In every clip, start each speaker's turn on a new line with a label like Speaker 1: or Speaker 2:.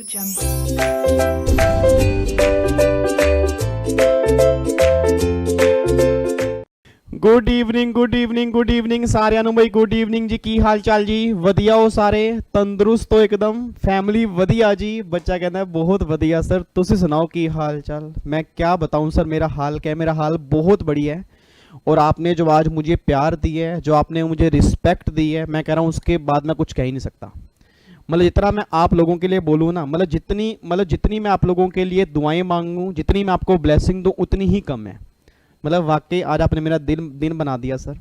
Speaker 1: Good evening good evening good evening सारिਆਂ ਨੂੰ ਬਈ गुड इवनिंग जी। की हाल चाल जी? ਵਧੀਆ ਹੋ ਸਾਰੇ? ਤੰਦਰੁਸਤ ਹੋ एकदम? फैमिली ਵਧੀਆ जी? बच्चा कहता है बहुत ਵਧੀਆ सर। ਤੁਸੀਂ सुनाओ की हाल चाल? मैं क्या बताऊं सर, मेरा हाल क्या है? मेरा हाल बहुत बढ़िया है। और आपने जो आज मुझे प्यार दिया है, जो आपने मुझे रिस्पेक्ट दी है, मैं कह रहा हूँ उसके बाद मैं कुछ कह ही नहीं सकता। मतलब जितना मैं आप लोगों के लिए बोलूँ ना, मतलब जितनी मैं आप लोगों के लिए दुआएं मांगूँ, जितनी मैं आपको ब्लेसिंग दूँ, उतनी ही कम है। मतलब वाकई आज आपने मेरा दिन बना दिया सर।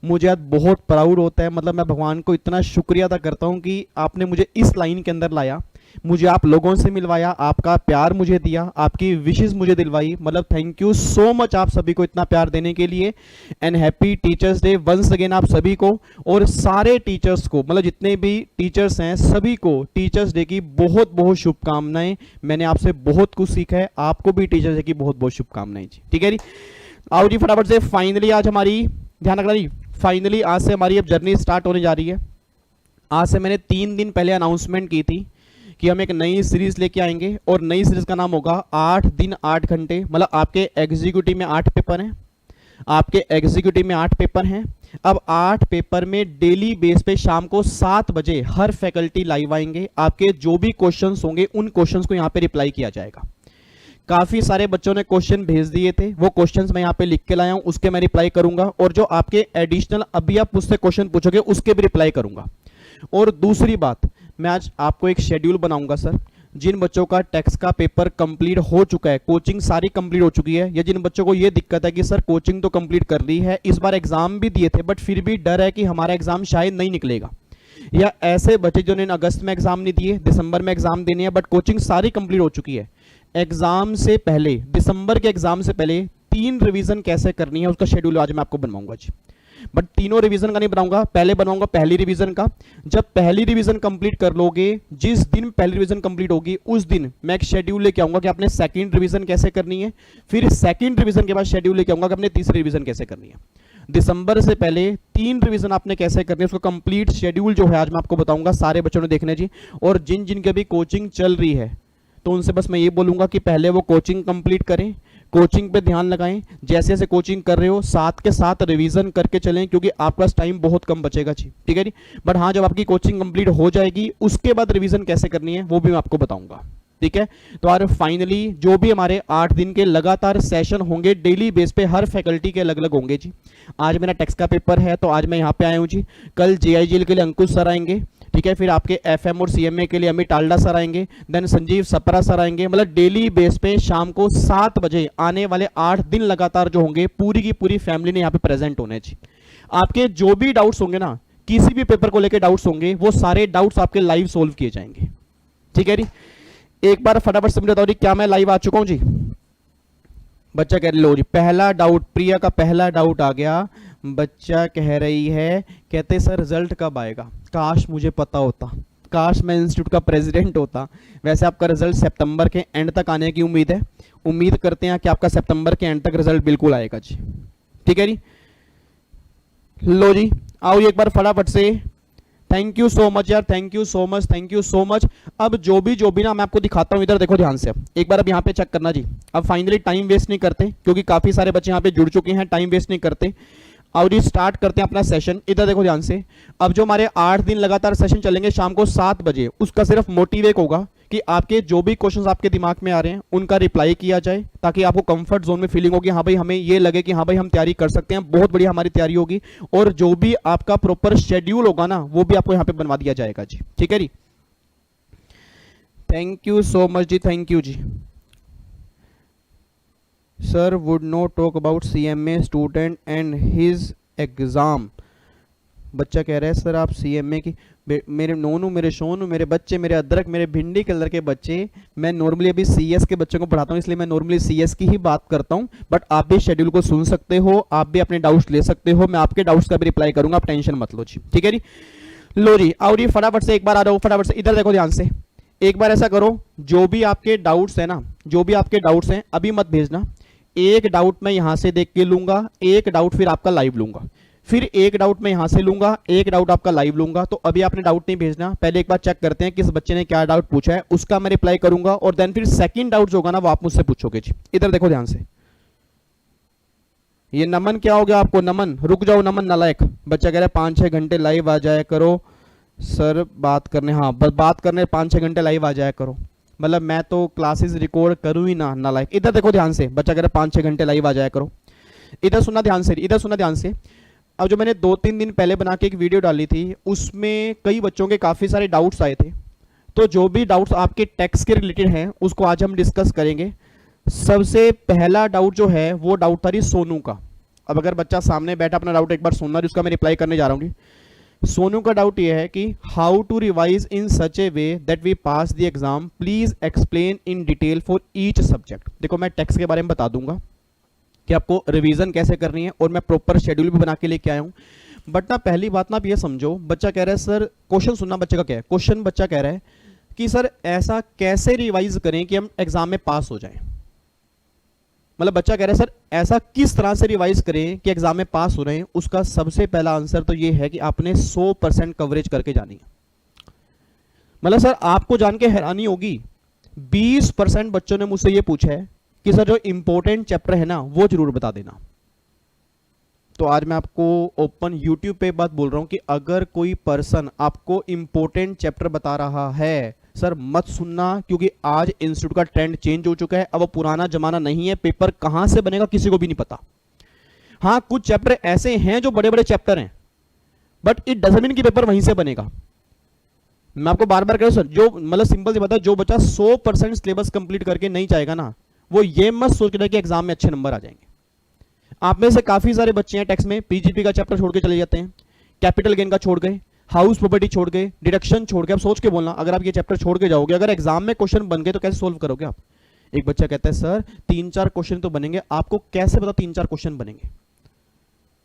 Speaker 1: मुझे आज बहुत प्राउड होता है। मतलब मैं भगवान को इतना शुक्रिया अदा करता हूँ कि आपने मुझे इस लाइन के अंदर लाया, मुझे आप लोगों से मिलवाया, आपका प्यार मुझे दिया, आपकी विशेस मुझे दिलवाई। मतलब थैंक यू सो मच आप सभी को इतना प्यार देने के लिए। And happy teachers' day once again आप सभी को, और सारे टीचर्स को, मतलब जितने भी टीचर्स हैं सभी को टीचर्स डे की बहुत बहुत शुभकामनाएं। मैंने आपसे बहुत कुछ सीखा है, आपको भी टीचर्स डे की बहुत बहुत शुभकामनाएं जी। ठीक है जी, आओ जी फटाफट से। फाइनली आज हमारी, ध्यान रखना जी, फाइनली आज से हमारी अब जर्नी स्टार्ट होने जा रही है। आज से मैंने 3 दिन पहले अनाउंसमेंट की थी कि हम एक नई सीरीज लेके आएंगे, और नई सीरीज का नाम होगा 8 दिन 8 घंटे। मतलब आपके एग्जीक्यूटिव में 8 पेपर हैं, आपके एग्जीक्यूटिव में 8 पेपर हैं। अब 8 पेपर में डेली बेस पे शाम को 7 बजे हर फैकल्टी लाइव आएंगे। आपके जो भी क्वेश्चंस होंगे उन क्वेश्चंस को यहाँ पे रिप्लाई किया जाएगा। काफी सारे बच्चों ने क्वेश्चन भेज दिए थे, वो क्वेश्चंस मैं यहाँ पे लिख के लाया हूँ, उसके मैं रिप्लाई करूंगा। और जो आपके एडिशनल अभी आप मुझसे क्वेश्चन पूछोगे उसके भी रिप्लाई करूंगा। और दूसरी बात, मैं आज आपको एक शेड्यूल बनाऊंगा सर। जिन बच्चों का टेक्स्ट का पेपर कंप्लीट हो चुका है, कोचिंग सारी कंप्लीट हो चुकी है, या जिन बच्चों को ये दिक्कत है कि सर कोचिंग तो कंप्लीट कर ली है, इस बार एग्जाम भी दिए थे बट फिर भी डर है कि हमारा एग्जाम शायद नहीं निकलेगा, या ऐसे बच्चे जिन्होंने अगस्त में एग्जाम नहीं दिए, दिसंबर में एग्जाम देने हैं बट कोचिंग सारी कंप्लीट हो चुकी है, एग्जाम से पहले, दिसंबर के एग्जाम से पहले 3 रिवीजन कैसे करनी है उसका शेड्यूल आज मैं आपको बनवाऊंगा जी। बट तीनों रिवीजन का नहीं बनाऊंगा, पहले बनवाऊंगा पहली रिवीजन का। जब पहली रिवीजन कंप्लीट कर लोगे, जिस दिन पहली रिवीजन कंप्लीट होगी उस दिन मैं एक शेड्यूल लेके आऊंगा कि आपने सेकंड रिवीजन कैसे करनी है। फिर सेकंड रिवीजन के बाद शेड्यूल लेके आऊंगा कि आपने तीसरी रिवीजन कैसे करनी है। दिसंबर से पहले 3 रिवीजन आपने कैसे करनी है, उसको कंप्लीट शेड्यूल जो है आज मैं आपको बताऊंगा। सारे बच्चों ने देखना जी। और जिन जिनकी अभी कोचिंग चल रही है तो उनसे बस मैं ये बोलूंगा कि पहले वो कोचिंग कंप्लीट करें, कोचिंग पे ध्यान लगाएं। जैसे जैसे कोचिंग कर रहे हो साथ के साथ रिवीजन करके चलें, क्योंकि आपका टाइम बहुत कम बचेगा जी। ठीक है जी। बट हाँ, जब आपकी कोचिंग कंप्लीट हो जाएगी उसके बाद रिवीजन कैसे करनी है वो भी मैं आपको बताऊंगा। ठीक है, तो आज फाइनली जो भी हमारे 8 दिन के लगातार सेशन होंगे डेली बेस पे, हर फैकल्टी के अलग अलग होंगे जी। आज मेरा टेक्स्ट का पेपर है तो आज मैं यहाँ पे आया हूँ जी। कल JIGL के लिए अंकुश सर आएंगे, ठीक है। फिर आपके FM और CMA के लिए अमित टाल्डा सर आएंगे, देन संजीव सपरा सर आएंगे। मतलब डेली बेस पे शाम को 7 बजे आने वाले 8 दिन लगातार जो होंगे, पूरी की पूरी फैमिली ने यहाँ पे प्रेजेंट होने जी। आपके जो भी डाउट्स होंगे ना, किसी भी पेपर को लेकर डाउट्स होंगे, वो सारे डाउट्स आपके लाइव सोल्व किए जाएंगे। ठीक है जी। एक बार फटाफट से मुझे बताओ जी, क्या मैं लाइव आ चुका हूं जी? बच्चा कह रही लो जी, पहला डाउट, प्रिया का पहला डाउट आ गया। बच्चा कह रही है, कहते सर रिजल्ट कब आएगा? काश मुझे पता होता, काश मैं इंस्टीट्यूट का प्रेसिडेंट होता। वैसे आपका रिजल्ट सितंबर के एंड तक आने की उम्मीद है। उम्मीद करते हैं कि आपका सितंबर के एंड तक रिजल्ट बिल्कुल आएगा जी। ठीक है जी। लो जी, आओ एक बार फटाफट से। थैंक यू सो मच यार, thank you so much, thank you so much. अब जो भी ना मैं आपको दिखाता हूँ, इधर देखो ध्यान से। एक बार अब यहाँ पे चेक करना जी। अब फाइनली टाइम वेस्ट नहीं करते, क्योंकि काफी सारे बच्चे यहाँ पे जुड़ चुके हैं, टाइम वेस्ट नहीं करते। और जी स्टार्ट करते हैं अपना सेशन। इधर देखो ध्यान से। अब जो हमारे 8 दिन लगातार सेशन चलेंगे शाम को 7 बजे, उसका सिर्फ मोटिव एक होगा कि आपके जो भी क्वेश्चंस आपके दिमाग में आ रहे हैं उनका रिप्लाई किया जाए, ताकि आपको कंफर्ट जोन में फीलिंग होगी, हाँ भाई हमें ये लगे कि हाँ भाई हम तैयारी कर सकते हैं। बहुत बढ़िया हमारी तैयारी होगी, और जो भी आपका प्रॉपर शेड्यूल होगा ना, वो भी आपको यहाँ पे बनवा दिया जाएगा जी। ठीक है जी। थैंक यू सो मच जी, थैंक यू जी। Sir would not talk about CMA student and his exam. बच्चा कह रहा है सर आप CMA की, मेरे नोनू, मेरे सोनू, मेरे बच्चे, मेरे अदरक, मेरे भिंडी कलर के बच्चे, मैं नॉर्मली अभी CS के बच्चों को पढ़ाता हूँ, इसलिए मैं नॉर्मली CS की ही बात करता हूँ। बट आप भी शेड्यूल को सुन सकते हो, आप भी अपने डाउट्स ले सकते हो, मैं आपके डाउट्स का भी रिप्लाई करूंगा, आप टेंशन मत लो जी। ठीक है जी। लो जी, आओ जी फटाफट से एक बार आ जाओ, फटाफट से इधर देखो ध्यान से। एक बार ऐसा करो, जो भी आपके डाउट्स है ना, जो भी आपके डाउट्स हैं अभी मत भेजना। एक डाउट मैं यहां से देख के लूंगा, एक डाउट फिर आपका लाइव लूंगा। फिर एक डाउट मैं यहां से लूंगा, एक डाउट आपका लाइव लूंगा। तो अभी आपने डाउट नहीं भेजना, पहले एक बार चेक करते हैं किस बच्चे ने क्या डाउट पूछा है, उसका मैं रिप्लाई करूंगा, और देन फिर सेकंड डाउट जो होगा ना वो आप मुझसे पूछोगे जी। इधर देखो ध्यान से, ये नमन क्या हो गया आपको? नमन रुक जाओ, नमन नालायक बच्चा कह रहा है 5-6 घंटे लाइव आ जाया करो सर बात करने। हाँ बात करने 5-6 घंटे लाइव आ जाया करो, मतलब मैं तो क्लासेस रिकॉर्ड करूँ ही ना, नालायक। इधर देखो ध्यान से, बच्चा कह रहा है 5-6 घंटे लाइव आ जाया करो। इधर सुनना ध्यान से, इधर सुनना ध्यान से। अब जो मैंने 2-3 दिन पहले बना के एक वीडियो डाली थी, उसमें कई बच्चों के काफ़ी सारे डाउट्स आए थे। तो जो भी डाउट्स आपके टैक्स के रिलेटेड हैं उसको आज हम डिस्कस करेंगे। सबसे पहला डाउट जो है वो डाउट था रही सोनू का। अब अगर बच्चा सामने बैठा अपना डाउट एक बार सुनना, जिसका मैं रिप्लाई करने जा रहा हूँ। सोनू का डाउट ये है कि how to revise in such a way that we pass the exam, please explain in detail for each subject. देखो मैं टैक्स के बारे में बता दूंगा कि आपको रिवीजन कैसे करनी है, और मैं प्रॉपर शेड्यूल भी बना के लेके आया हूं। बट ना पहली बात ना आप ये समझो, बच्चा कह रहा है सर, क्वेश्चन सुनना बच्चे का क्या है। क्वेश्चन बच्चा कह रहा है कि सर ऐसा कैसे रिवाइज करें कि हम एग्जाम में पास हो जाएं। मतलब बच्चा कह रहा है सर ऐसा किस तरह से रिवाइज करें कि एग्जाम में पास हो रहे हैं। उसका सबसे पहला आंसर तो ये है कि आपने 100% कवरेज करके जानी है। मतलब सर आपको जान के हैरानी होगी, 20% बच्चों ने मुझसे ये पूछा है कि सर जो इंपॉर्टेंट चैप्टर है ना वो जरूर बता देना। तो आज मैं आपको ओपन यूट्यूब पे बात बोल रहा हूं कि अगर कोई पर्सन आपको इंपॉर्टेंट चैप्टर बता रहा है, सर मत सुनना, क्योंकि आज इंस्टीट्यूट का ट्रेंड चेंज हो चुका है। अब वो पुराना जमाना नहीं है, पेपर कहां से बनेगा किसी को भी नहीं पता। हाँ कुछ चैप्टर ऐसे हैं जो बड़े बड़े चैप्टर हैं, बट इट डजंट मीन कि पेपर वहीं से बनेगा। मैं आपको बार बार कह रहा हूं सर, जो मतलब सिंपल सी बात है, जो बच्चा 100% सिलेबस कंप्लीट करके नहीं जाएगा ना, वो ये मत सोच रहा कि एग्जाम में अच्छे नंबर आ जाएंगे। आप में से काफी सारे बच्चे हैं टैक्स में पीजीपी का चैप्टर छोड़ के चले जाते हैं, कैपिटल गेन का छोड़ गए, हाउस प्रॉपर्टी छोड़ गए, डिडक्शन छोड़ गए। अब सोच के बोलना, अगर आप ये चैप्टर छोड़ के जाओगे, अगर एग्जाम में क्वेश्चन बन गए तो कैसे सोल्व करोगे आप? एक बच्चा कहता है सर 3-4 क्वेश्चन तो बनेंगे, आपको कैसे पता 3-4 क्वेश्चन बनेंगे?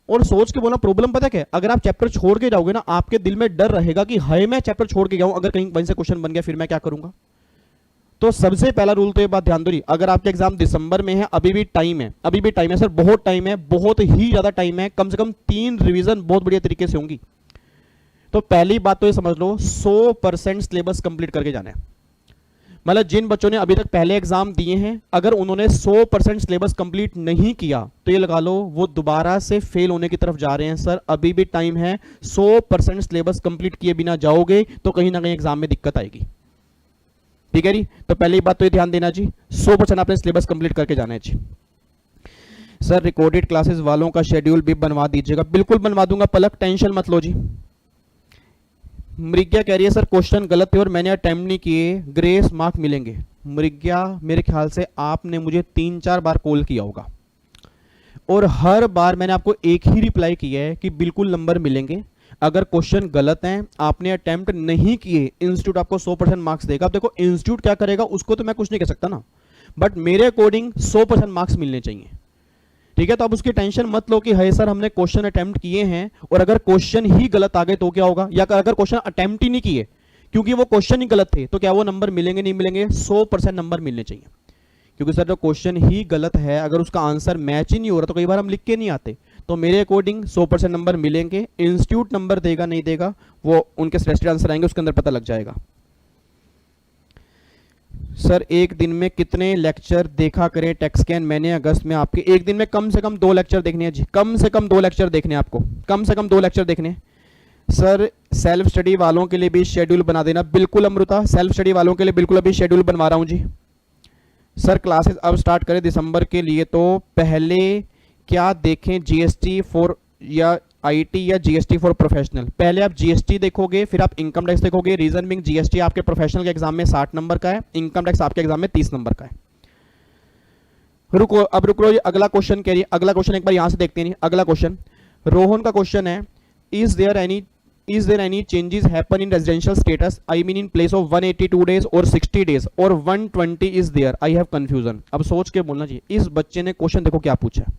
Speaker 1: और सोच के बोलना, प्रॉब्लम पता क्या है, अगर आप चैप्टर छोड़ के जाओगे ना, आपके दिल में डर रहेगा कि हाय मैं चैप्टर छोड़ के गया हूं, अगर कहीं वहीं से क्वेश्चन बन गया फिर मैं क्या करूंगा। तो सबसे पहला रूल तो ये बात ध्यान दो रही, अगर आपके एग्जाम दिसंबर में है, अभी भी टाइम है, अभी भी टाइम है सर, बहुत टाइम है, बहुत ही ज्यादा टाइम है। कम से कम 3 रिवीजन बहुत बढ़िया तरीके से होंगी। तो पहली बात तो ये समझ लो, 100% सिलेबस कंप्लीट करके जाना है। मतलब जिन बच्चों ने अभी तक पहले एग्जाम दिए हैं, अगर उन्होंने 100% सिलेबस कंप्लीट नहीं किया तो ये लगा लो वो दोबारा से फेल होने की तरफ जा रहे हैं। सर अभी भी टाइम है, 100% सिलेबस कंप्लीट किए बिना जाओगे तो कहीं ना कहीं एग्जाम में दिक्कत आएगी। ठीक है जी, तो पहली बात तो ये ध्यान देना जी, 100% आपने सिलेबस कंप्लीट करके जाना है जी। सर रिकॉर्डेड क्लासेस वालों का शेड्यूल भी बनवा दीजिएगा। बिल्कुल बनवा दूंगा पलक, टेंशन मत लो जी। मृग्या कह रही है सर क्वेश्चन गलत है और मैंने अटेम्प्ट नहीं किए, ग्रेस मार्क मिलेंगे। मृग्या मेरे ख्याल से आपने मुझे 3-4 बार कॉल किया होगा और हर बार मैंने आपको एक ही रिप्लाई किया है कि बिल्कुल नंबर मिलेंगे। अगर क्वेश्चन गलत हैं, आपने अटेम्प्ट नहीं किए, इंस्टीट्यूट आपको 100% मार्क्स देगा। अब देखो इंस्टीट्यूट क्या करेगा उसको तो मैं कुछ नहीं कह सकता ना, बट मेरे अकॉर्डिंग 100% मार्क्स मिलने चाहिए। ठीक है, तो अब उसकी टेंशन मत लो कि है सर हमने क्वेश्चन अटेम्प्ट किए हैं और अगर क्वेश्चन ही गलत आ गए तो क्या होगा, या अगर क्वेश्चन अटेम्प्ट ही नहीं किए क्योंकि वो क्वेश्चन ही गलत थे तो क्या वो नंबर मिलेंगे नहीं मिलेंगे? 100% नंबर मिलने चाहिए। क्योंकि सर जो क्वेश्चन ही गलत है, अगर उसका आंसर मैच ही नहीं हो रहा तो कई बार हम लिख के नहीं आते। तो मेरे अकॉर्डिंग 100% नंबर मिलेंगे। इंस्टीट्यूट नंबर देगा नहीं देगा वो उनके सजेस्टेड आंसर आएंगे, उसके अंदर पता लग जाएगा। सर एक दिन में कितने लेक्चर देखा करें टैक्स कैन? मैंने अगस्त में आपके एक दिन में कम से कम 2 लेक्चर देखने हैं जी, कम से कम 2 लेक्चर देखने हैं आपको, कम से कम 2 लेक्चर देखने। सर सेल्फ स्टडी वालों के लिए भी शेड्यूल बना देना। बिल्कुल अमृता, सेल्फ स्टडी वालों के लिए बिल्कुल अभी शेड्यूल बनवा रहा हूं जी। सर क्लासेस अब स्टार्ट करें दिसंबर के लिए, तो पहले क्या देखें, जीएसटी फॉर या आईटी या जीएसटी फॉर प्रोफेशनल? पहले आप जीएसटी देखोगे, फिर आप इनकम टैक्स देखोगे। रीजन बिंग जीएसटी आपके प्रोफेशनल के एग्जाम में 60 नंबर का है, इनकम टैक्स आपके एग्जाम में 30 नंबर का है। रुको अब रुक लो, ये अगला क्वेश्चन कह रही है, अगला क्वेश्चन एक बार यहां से देखते हैं। अगला क्वेश्चन रोहन का क्वेश्चन है, is there any changes happen in residential status, I mean in place of 182 days और 60 डेज और 120 is there, I have confusion. अब सोच के बोलना चाहिए। इस बच्चे ने क्वेश्चन देखो क्या पूछा है,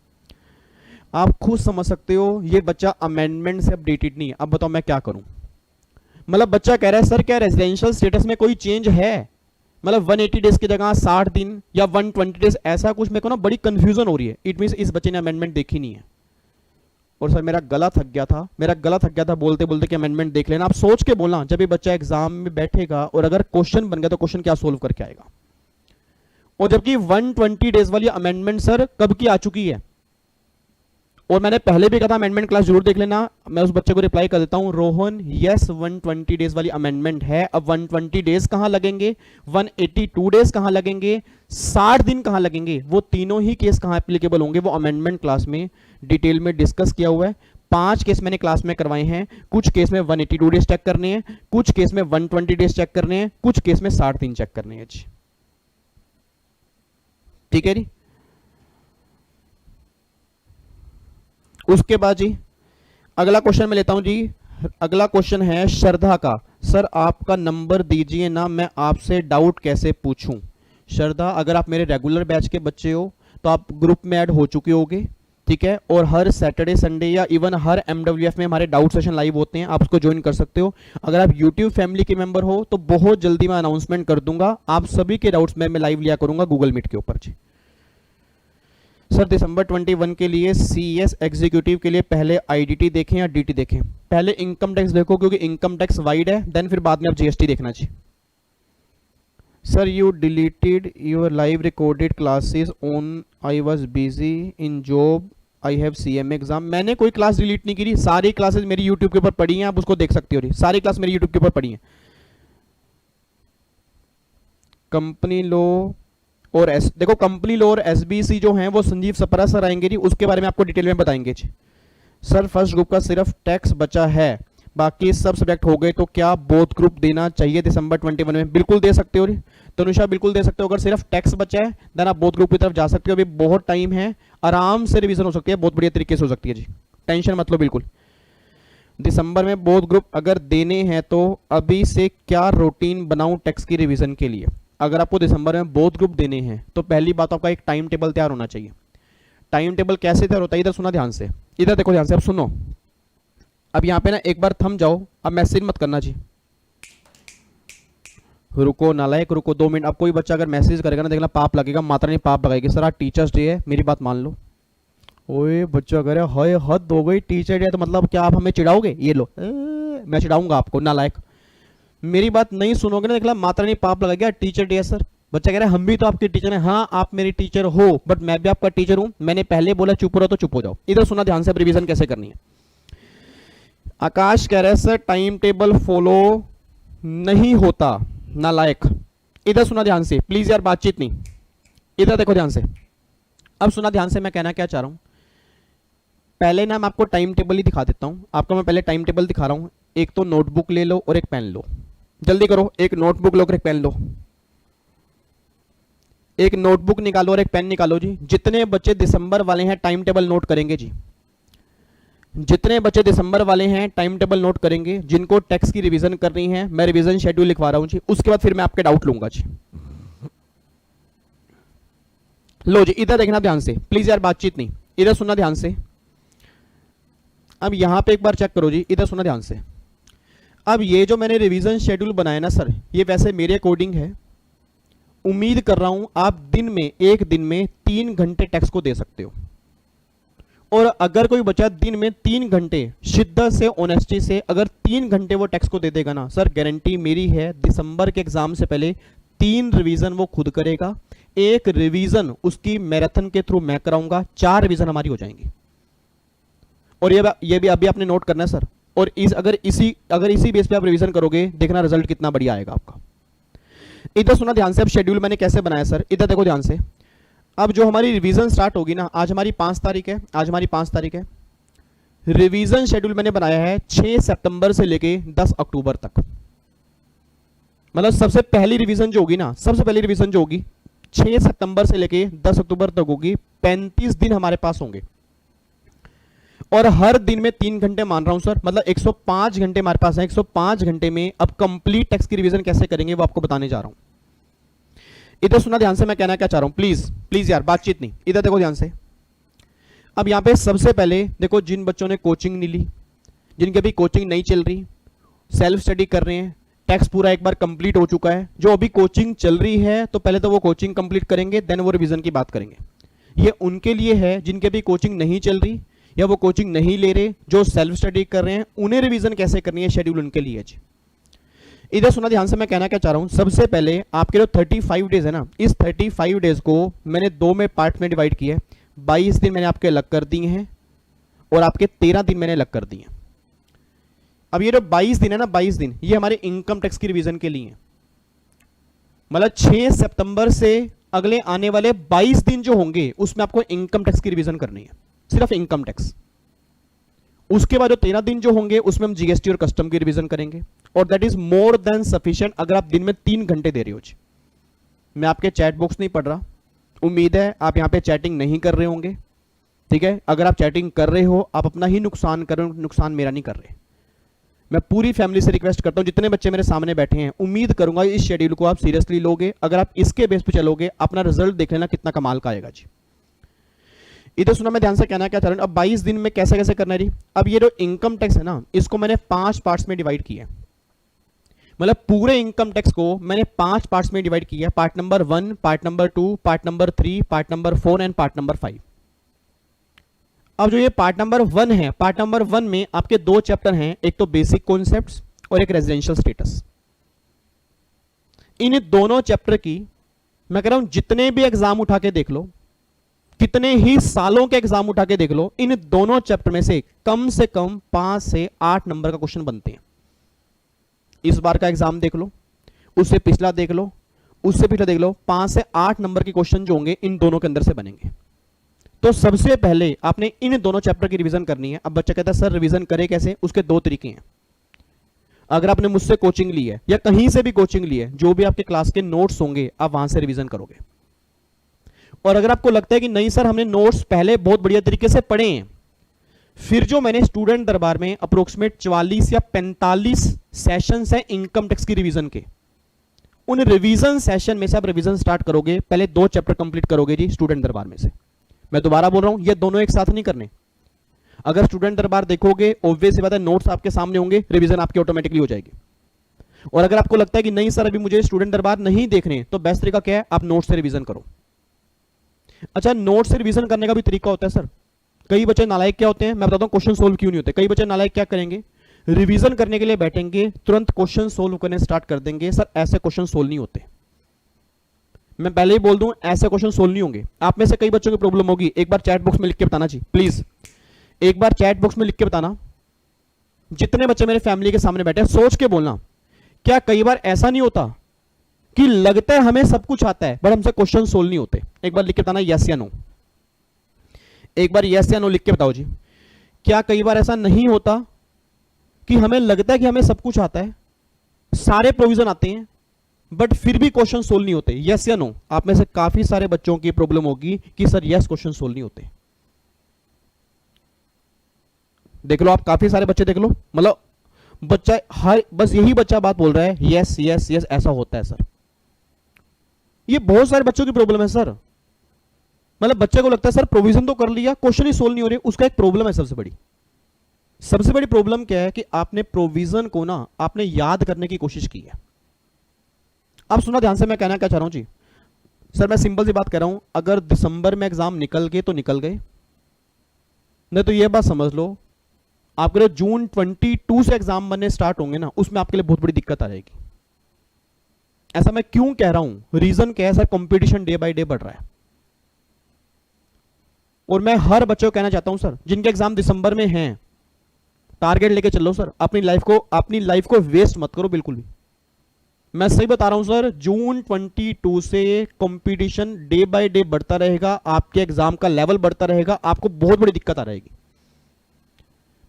Speaker 1: आप खुद समझ सकते हो ये बच्चा अमेंडमेंट से अपडेटेड नहीं है। अब बताओ मैं क्या करूं? मतलब बच्चा कह रहा है सर क्या रेजिडेंशियल स्टेटस में कोई चेंज है, मतलब 180 डेज की जगह 60 दिन या 120 डेज, ऐसा कुछ मेरे को ना बड़ी कंफ्यूजन हो रही है। इट मींस इस बच्चे ने अमेंडमेंट देखी नहीं है। और सर मेरा गला थक गया था बोलते बोलते कि अमेंडमेंट देख लेना। आप सोच के बोलना, जब भी बच्चा एग्जाम में बैठेगा और अगर क्वेश्चन बन गया तो क्वेश्चन क्या सोल्व करके आएगा। और जबकि 120 डेज वाली अमेंडमेंट सर कब की आ चुकी है, और मैंने पहले भी कहा था अमेंडमेंट क्लास जरूर देख लेना। मैं उस बच्चे को रिप्लाई कर देता हूं, रोहन यस 120 डेज वाली अमेंडमेंट है। अब 120 डेज कहां लगेंगे, 182 डेज कहां लगेंगे, 60 दिन कहां लगेंगे, वो तीनों ही केस कहां एप्लीकेबल होंगे, वो अमेंडमेंट क्लास में डिटेल में डिस्कस किया हुआ है। 5 केस मैंने क्लास में करवाए हैं। कुछ केस में 182 डेज चेक करने हैं, कुछ केस में 120 डेज चेक करने हैं, कुछ केस में 60 दिन चेक करने हैं जी। ठीक है जी। उसके बाद जी अगला क्वेश्चन मैं लेता हूं जी। अगला क्वेश्चन है श्रद्धा का। सर आपका नंबर दीजिए ना, मैं आपसे डाउट कैसे पूछूं। श्रद्धा, अगर आप मेरे रेगुलर बैच के बच्चे हो तो आप ग्रुप में ऐड हो चुके होगे, ठीक है। और हर सैटरडे संडे या इवन हर MWF में हमारे डाउट सेशन लाइव होते हैं, आप उसको ज्वाइन कर सकते हो। अगर आप YouTube फैमिली के मेंबर हो तो बहुत जल्दी मैं अनाउंसमेंट कर दूंगा, आप सभी के डाउट्स मैं लाइव लिया करूंगा गूगल मीट के ऊपर जी। सर दिसंबर 21 के लिए CS एग्जीक्यूटिव के लिए पहले IDT देखें या DT देखें। पहले इनकम टैक्स देखो क्योंकि इनकम टैक्स वाइड है, देन फिर बाद में आप GST देखना चाहिए। Sir you deleted your live recorded classes on, I was busy in job, I have CMA exam. मैंने कोई क्लास डिलीट नहीं की, सारी क्लासेस मेरी यूट्यूब के ऊपर पड़ी हैं, आप उसको देख सकते हो। सारी क्लास मेरी यूट्यूब के ऊपर पड़ी हैं। कंपनी लॉ और देखो कंपनी लॉ और SBC जो हैं वो संजीव सपरा सर आएंगे जी, उसके बारे में आपको डिटेल में बताएंगे जी। सर फर्स्ट ग्रुप का सिर्फ टैक्स बचा है, बाकी सब सब्जेक्ट हो गए, तो क्या बोथ ग्रुप देना चाहिए दिसंबर 21 में। बिल्कुल दे सकते हो जी तनुषा, बिल्कुल दे सकते हो। अगर सिर्फ टैक्स बचा है देन आप बोथ ग्रुप की तरफ जा सकते हो, अभी बहुत टाइम है, आराम से रिवीजन हो सकती है, बहुत बढ़िया तरीके से हो सकती है जी, टेंशन मत लो बिल्कुल। दिसंबर में बोथ ग्रुप अगर देने हैं तो अभी से क्या रूटीन बनाऊं टैक्स की रिवीजन के लिए। अगर आपको दिसंबर में बोथ ग्रुप देने हैं तो पहली बात आपका एक टाइम टेबल तैयार होना चाहिए। टाइम टेबल कैसे तैयार होता है, इधर सुना ध्यान से, इधर देखो ध्यान से, अब सुनो। अब यहाँ पे ना एक बार थम जाओ, अब मैसेज मत करना जी, रुको नालायक, रुको 2 मिनट। अब कोई बच्चा अगर मैसेज करेगा ना, देखना पाप लगेगा, माता रानी पाप लगाएगी। सर आज टीचर्स डे है, मेरी बात मान लो। ओए बच्चा कह रहे हाय हद हो गई, टीचर डे तो मतलब क्या आप हमें चिढ़ाओगे, ये लो मैं चिढ़ाऊंगा आपको नालायक। मेरी बात नहीं सुनोगे ना, देखला माता रानी पाप लगाएगा, टीचर डे है सर। बच्चा कह रहा है हम भी तो आपके टीचर हैं। हाँ आप मेरी टीचर हो, बट मैं भी आपका टीचर हूं, मैंने पहले बोला चुप रहो तो चुप हो जाओ। इधर सुना ध्यान से, रिवीजन कैसे करनी है। आकाश कह रहा है सर टाइम टेबल फॉलो नहीं होता, नालायक। इधर सुना ध्यान से प्लीज यार, बातचीत नहीं, इधर देखो ध्यान से। अब सुना ध्यान से मैं कहना क्या चाह रहा हूं। पहले ना मैं आपको टाइम टेबल ही दिखा देता हूं, आपको मैं पहले टाइम टेबल दिखा रहा हूं। एक तो नोटबुक ले लो और एक पेन लो, जल्दी करो, एक नोटबुक लो और एक पेन लो। एक नोटबुक निकालो और एक पेन निकालो जी। जितने बच्चे दिसंबर वाले हैं टाइम टेबल नोट करेंगे जी, जितने बच्चे दिसंबर वाले हैं टाइम टेबल नोट करेंगे, जिनको टैक्स की रिवीजन करनी है, मैं रिवीजन शेड्यूल लिखवा रहा हूं जी, उसके बाद फिर मैं आपके डाउट लूंगा जी। लो जी इधर देखना ध्यान से प्लीज यार, बातचीत नहीं, इधर सुनना ध्यान से। अब यहां पे एक बार चेक करो जी, इधर सुनना ध्यान से। अब ये जो मैंने रिवीजन शेड्यूल बनाया ना सर, ये वैसे मेरे अकॉर्डिंग है। उम्मीद कर रहा हूं आप दिन में, एक दिन में 3 घंटे टैक्स को दे सकते हो। और अगर कोई बच्चा दिन में 3 घंटे शिद्दत से, ऑनेस्टी से अगर 3 घंटे वो टैक्स को दे देगा ना सर, गारंटी मेरी है दिसंबर के एग्जाम से पहले 3 रिवीजन वो खुद करेगा, 1 रिवीजन उसकी मैराथन के थ्रू मैं कराऊंगा, 4 रिवीजन हमारी हो जाएंगी। और ये भी अभी आपने नोट करना है सर। और अगर इसी बेस पे आप रिवीजन करोगे, देखना रिजल्ट कितना बढ़िया आएगा आपका। इधर सुना ध्यान से, अब शेड्यूल मैंने कैसे बनाया सर, इधर देखो ध्यान से। अब जो हमारी रिवीजन स्टार्ट होगी ना, आज हमारी 5 तारीख है, आज हमारी 5 तारीख है। रिवीजन शेड्यूल मैंने बनाया है 6 सितंबर से लेके 10 अक्टूबर तक। मतलब सबसे पहली रिवीजन जो होगी ना, सबसे पहली रिवीजन जो होगी 6 सितंबर से लेके 10 अक्टूबर तक होगी। 35 दिन हमारे पास होंगे और हर दिन में 3 घंटे मान रहा हूं सर, मतलब 105 घंटे हमारे पास है। 105 घंटे में अब कंप्लीट टैक्स की रिवीजन कैसे करेंगे वो आपको बताने जा रहा हूं। इधर सुना ध्यान से, मैं कहना क्या चाह रहा हूं, प्लीज प्लीज यार बातचीत नहीं, इधर देखो ध्यान से। अब यहां पे सबसे पहले देखो, जिन बच्चों ने कोचिंग नहीं ली, जिनकी अभी कोचिंग नहीं चल रही, सेल्फ स्टडी कर रहे हैं, टैक्स पूरा एक बार कंप्लीट हो चुका है। जो अभी कोचिंग चल रही है तो पहले तो वो कोचिंग कंप्लीट करेंगे, देन वो रिवीजन की बात करेंगे। ये उनके लिए है जिनकी अभी कोचिंग नहीं चल रही, या वो कोचिंग नहीं ले रहे, जो सेल्फ स्टडी कर रहे हैं, उन्हें रिवीजन कैसे करनी है, शेड्यूल उनके लिए जी। इधर सुना ध्यान से, मैं कहना क्या चाह रहा हूं, सबसे पहले आपके जो 35 डेज है ना, इस 35 डेज को मैंने 2 में पार्ट में डिवाइड किया है। 22 दिन मैंने आपके अलग कर दिए हैं और आपके 13 दिन मैंने अलग कर दिए हैं। अब ये जो 22 दिन है ना, 22 दिन ये हमारे इनकम टैक्स की रिवीजन के लिए है। मतलब 6 सितंबर से अगले आने वाले 22 दिन जो होंगे उसमें आपको इनकम टैक्स की रिवीजन करनी है, सिर्फ इनकम टैक्स। उसके बाद जो 13 दिन जो होंगे उसमें हम जीएसटी और कस्टम की रिवीजन करेंगे, और that is more than sufficient अगर आप दिन में 3 घंटे दे रहे हो जी। मैं आपके चैट बॉक्स नहीं पढ़ रहा, उम्मीद है आप यहां पे चैटिंग नहीं कर रहे होंगे, ठीक है। अगर आप चैटिंग कर रहे हो आप अपना ही नुकसान कर रहे हो, नुकसान मेरा नहीं कर रहे। मैं पूरी फैमिली से रिक्वेस्ट करता हूं, जितने बच्चे मेरे सामने बैठे हैं, उम्मीद करूंगा इस शेड्यूल को आप सीरियसली लोगे। अगर आप इसके बेस पे चलोगे, अपना रिजल्ट देख लेना कितना कमाल का आएगा जी। इधर सुना, मैं ध्यान से कहना क्या चाह रहा हूं, अब 22 दिन में कैसे कैसे करना है जी। अब ये जो इनकम टैक्स है ना, इसको मैंने 5 पार्ट्स में डिवाइड किया है। मतलब पूरे इनकम टैक्स को मैंने 5 पार्ट्स में डिवाइड किया है, part number 1, part number 2, part number 3, part number 4 and part number 5। अब जो ये पार्ट नंबर 1 है, पार्ट नंबर 1 में आपके 2 चैप्टर हैं, एक तो बेसिक कॉन्सेप्ट्स और एक रेजिडेंशियल स्टेटस। इन दोनों चैप्टर की मैं कह रहा हूं जितने भी एग्जाम उठा के देख लो, कितने ही सालों के एग्जाम उठा के देख लो, इन दोनों चैप्टर में से कम 5 से 8 नंबर का क्वेश्चन बनते हैं। इस बार का एग्जाम देख लो, उससे पिछला देख लो, उससे पिछला देख लो, 5 से 8 नंबर के क्वेश्चन जो होंगे इन दोनों के अंदर से बनेंगे। तो सबसे पहले आपने इन दोनों चैप्टर की रिवीजन करनी है। अब बच्चा कहता है सर रिवीजन करे कैसे, उसके 2 तरीके हैं। अगर आपने मुझसे कोचिंग ली है या कहीं से भी कोचिंग ली है, जो भी आपके क्लास के नोट्स होंगे आप वहां से रिवीजन करोगे। और अगर आपको लगता है कि नहीं सर हमने नोट्स पहले बहुत बढ़िया तरीके से पढ़े हैं, फिर जो मैंने स्टूडेंट दरबार में अप्रोक्सीमेट 44 या 45 सेशंस है इनकम टैक्स की रिवीजन के, उन रिवीजन सेशन में से आप रिवीजन स्टार्ट करोगे, पहले 2 चैप्टर कंप्लीट करोगे जी स्टूडेंट दरबार में से। मैं दोबारा बोल रहा हूं, ये दोनों एक साथ नहीं करने। अगर स्टूडेंट दरबार देखोगे, ऑब्वियस सी बात है नोट्स आपके सामने होंगे, रिवीजन आपकी ऑटोमेटिकली हो जाएगी। और अगर आपको लगता है कि नहीं सर अभी मुझे स्टूडेंट दरबार नहीं देखने, तो बेस्ट तरीका क्या है, आप नोट्स से रिवीजन करो। अच्छा, नोट्स से रिवीजन करने का भी तरीका होता है सर। कई बच्चे नालायक क्या होते हैं, मैं बताता हूं क्वेश्चन सोल्व क्यों नहीं होते। कई बच्चे नालायक क्या करेंगे, रिवीजन करने के लिए बैठेंगे, तुरंत क्वेश्चन सोल्व करने स्टार्ट कर देंगे। सर ऐसे क्वेश्चन सोल्व नहीं होते, मैं पहले ही बोल दूं, ऐसे क्वेश्चन सोल्व नहीं होंगे। आप में से कई बच्चों की प्रॉब्लम होगी, एक बार चैट बॉक्स में लिख के बताना जी प्लीज, एक बार चैट बॉक्स में लिख के बताना। जितने बच्चे मेरे फैमिली के सामने बैठे हैं, सोच के बोलना, क्या कई बार ऐसा नहीं होता कि लगता है हमें सब कुछ आता है बट हमसे क्वेश्चन सोल्व नहीं होते? एक बार लिख के बताना यस या नो, एक बार यस या नो लिख के बताओ जी। क्या कई बार ऐसा नहीं होता कि हमें लगता है कि हमें सब कुछ आता है, सारे प्रोविजन आते हैं, बट फिर भी क्वेश्चन सोल्व नहीं होते? यस या नो? आप में से काफी सारे बच्चों की प्रॉब्लम होगी कि सर यस क्वेश्चन सोल्व नहीं होते। देख लो, आप काफी सारे बच्चे देख लो, मतलब बच्चा हर बस यही बच्चा बात बोल रहा है यस यस यस ऐसा होता है सर। ये बहुत सारे बच्चों की प्रॉब्लम है सर। मतलब बच्चे को लगता है सर प्रोविजन तो कर लिया, क्वेश्चन ही सोल्व नहीं हो रहे। उसका एक प्रॉब्लम है, सबसे बड़ी प्रॉब्लम क्या है कि आपने प्रोविजन को ना आपने याद करने की कोशिश की है। अब सुना ध्यान से, मैं कहना क्या चाह रहा हूं जी। सर मैं सिंपल सी बात कह रहा हूं, अगर दिसंबर में एग्जाम निकल गए तो निकल गए, नहीं तो यह बात समझ लो आपके जून 22 से एग्जाम बनने स्टार्ट होंगे ना, उसमें आपके लिए बहुत बड़ी दिक्कत आ जाएगी। ऐसा मैं क्यों कह रहा हूं, रीजन क्या है sir, competition day by day बढ़ रहा है। और मैं हर बच्चे को कहना चाहता हूं सर, जिनके एग्जाम दिसंबर में हैं, टारगेट लेके चलो सर, अपनी लाइफ को वेस्ट मत करो बिल्कुल भी। मैं सही बता रहा हूं सर, जून 22 से कंपटीशन डे बाय डे बढ़ता रहेगा, आपके एग्जाम का लेवल बढ़ता रहेगा, आपको बहुत बड़ी दिक्कत आ रहेगी।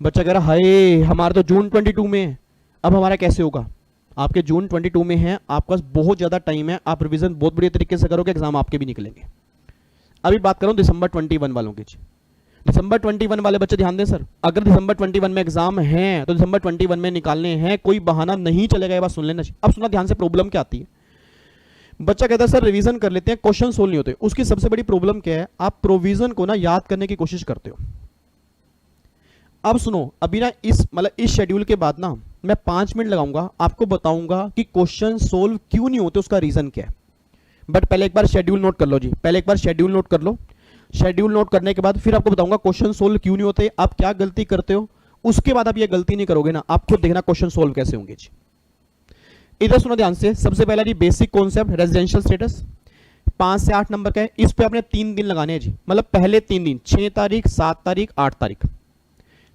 Speaker 1: बच्चा कह रहा हाय हमारा तो जून 22 में है, अब हमारा कैसे होगा? आपके जून 22 में है, आपके पास बहुत ज्यादा टाइम है, आप रिवीजन बहुत बढ़िया तरीके से करोगे, एग्जाम आपके भी निकलेंगे। अभी बात करूं दिसंबर 21 वालों की। दिसंबर 21 वाले बच्चे ध्यान दें सर, अगर दिसंबर 21 में एग्जाम है तो दिसंबर 21 में निकालने हैं, कोई बहाना नहीं चलेगा, ये बात सुन लेना। अब सुना ध्यान से, प्रॉब्लम क्या आती है। बच्चा कहता है सर रिवीजन कर लेते हैं, क्वेश्चन सोल्व नहीं होते। उसकी सबसे बड़ी प्रॉब्लम क्या है, आप प्रोविजन को ना याद करने की कोशिश करते हो। अब सुनो, अभी ना इस शेड्यूल के बाद ना मैं 5 मिनट लगाऊंगा, आपको बताऊंगा कि क्वेश्चन सोल्व क्यों नहीं होते, उसका रीजन क्या है। बट पहले एक बार शेड्यूल नोट कर लो जी, पहले एक बार शेड्यूल नोट कर लो। शेड्यूल नोट करने के बाद फिर आपको बताऊंगा क्वेश्चन सोल्व क्यों नहीं होते, आप क्या गलती करते हो, उसके बाद आप ये गलती नहीं करोगे ना, आप खुद देखना क्वेश्चन सोल्व कैसे होंगे जी। इधर सुनो ध्यान से, सबसे पहला जी बेसिक कॉन्सेप्ट रेजिडेंशियल स्टेटस 5 से 8 नंबर का है। इस पे आपने 3 दिन लगाने हैं जी, मतलब पहले 3 दिन 6 तारीख 7 तारीख 8 तारीख,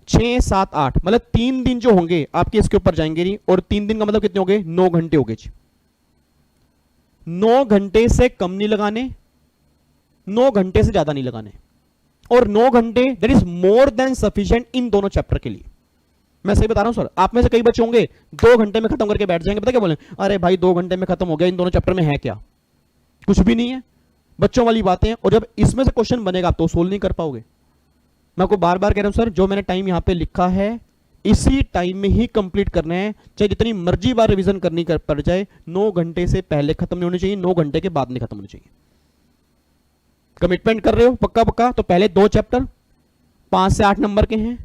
Speaker 1: 6 7 8 मतलब 3 दिन जो होंगे आपके इसके ऊपर जाएंगे नहीं। और 3 दिन का मतलब कितने हो गए, 9 घंटे हो गए जी। 9 घंटे से कम नहीं लगाने, 9 घंटे से ज्यादा नहीं लगाने, और 9 घंटे that is more than sufficient in दोनों चैप्टर के लिए। मैं सही बता रहा हूं सर, आप में से कई बच्चे होंगे 2 घंटे में खत्म करके बैठ जाएंगे, पता क्या बोले, अरे भाई 2 घंटे में खत्म हो गया, इन दोनों चैप्टर में है क्या, कुछ भी नहीं है, बच्चों वाली बातें हैं। और जब इसमें से क्वेश्चन बनेगा आप तो सोल्व नहीं कर पाओगे। मैं आपको बार बार कह रहा हूं सर, जो मैंने टाइम यहां पे लिखा है इसी टाइम में ही कंप्लीट करना है, चाहे जितनी मर्जी बार रिवीजन करनी पड़ जाए। 9 घंटे से पहले खत्म नहीं होनी चाहिए, 9 घंटे के बाद नहीं खत्म होनी चाहिए। कमिटमेंट कर रहे हो पक्का पक्का, तो पहले 2 चैप्टर 5 से 8 नंबर के हैं,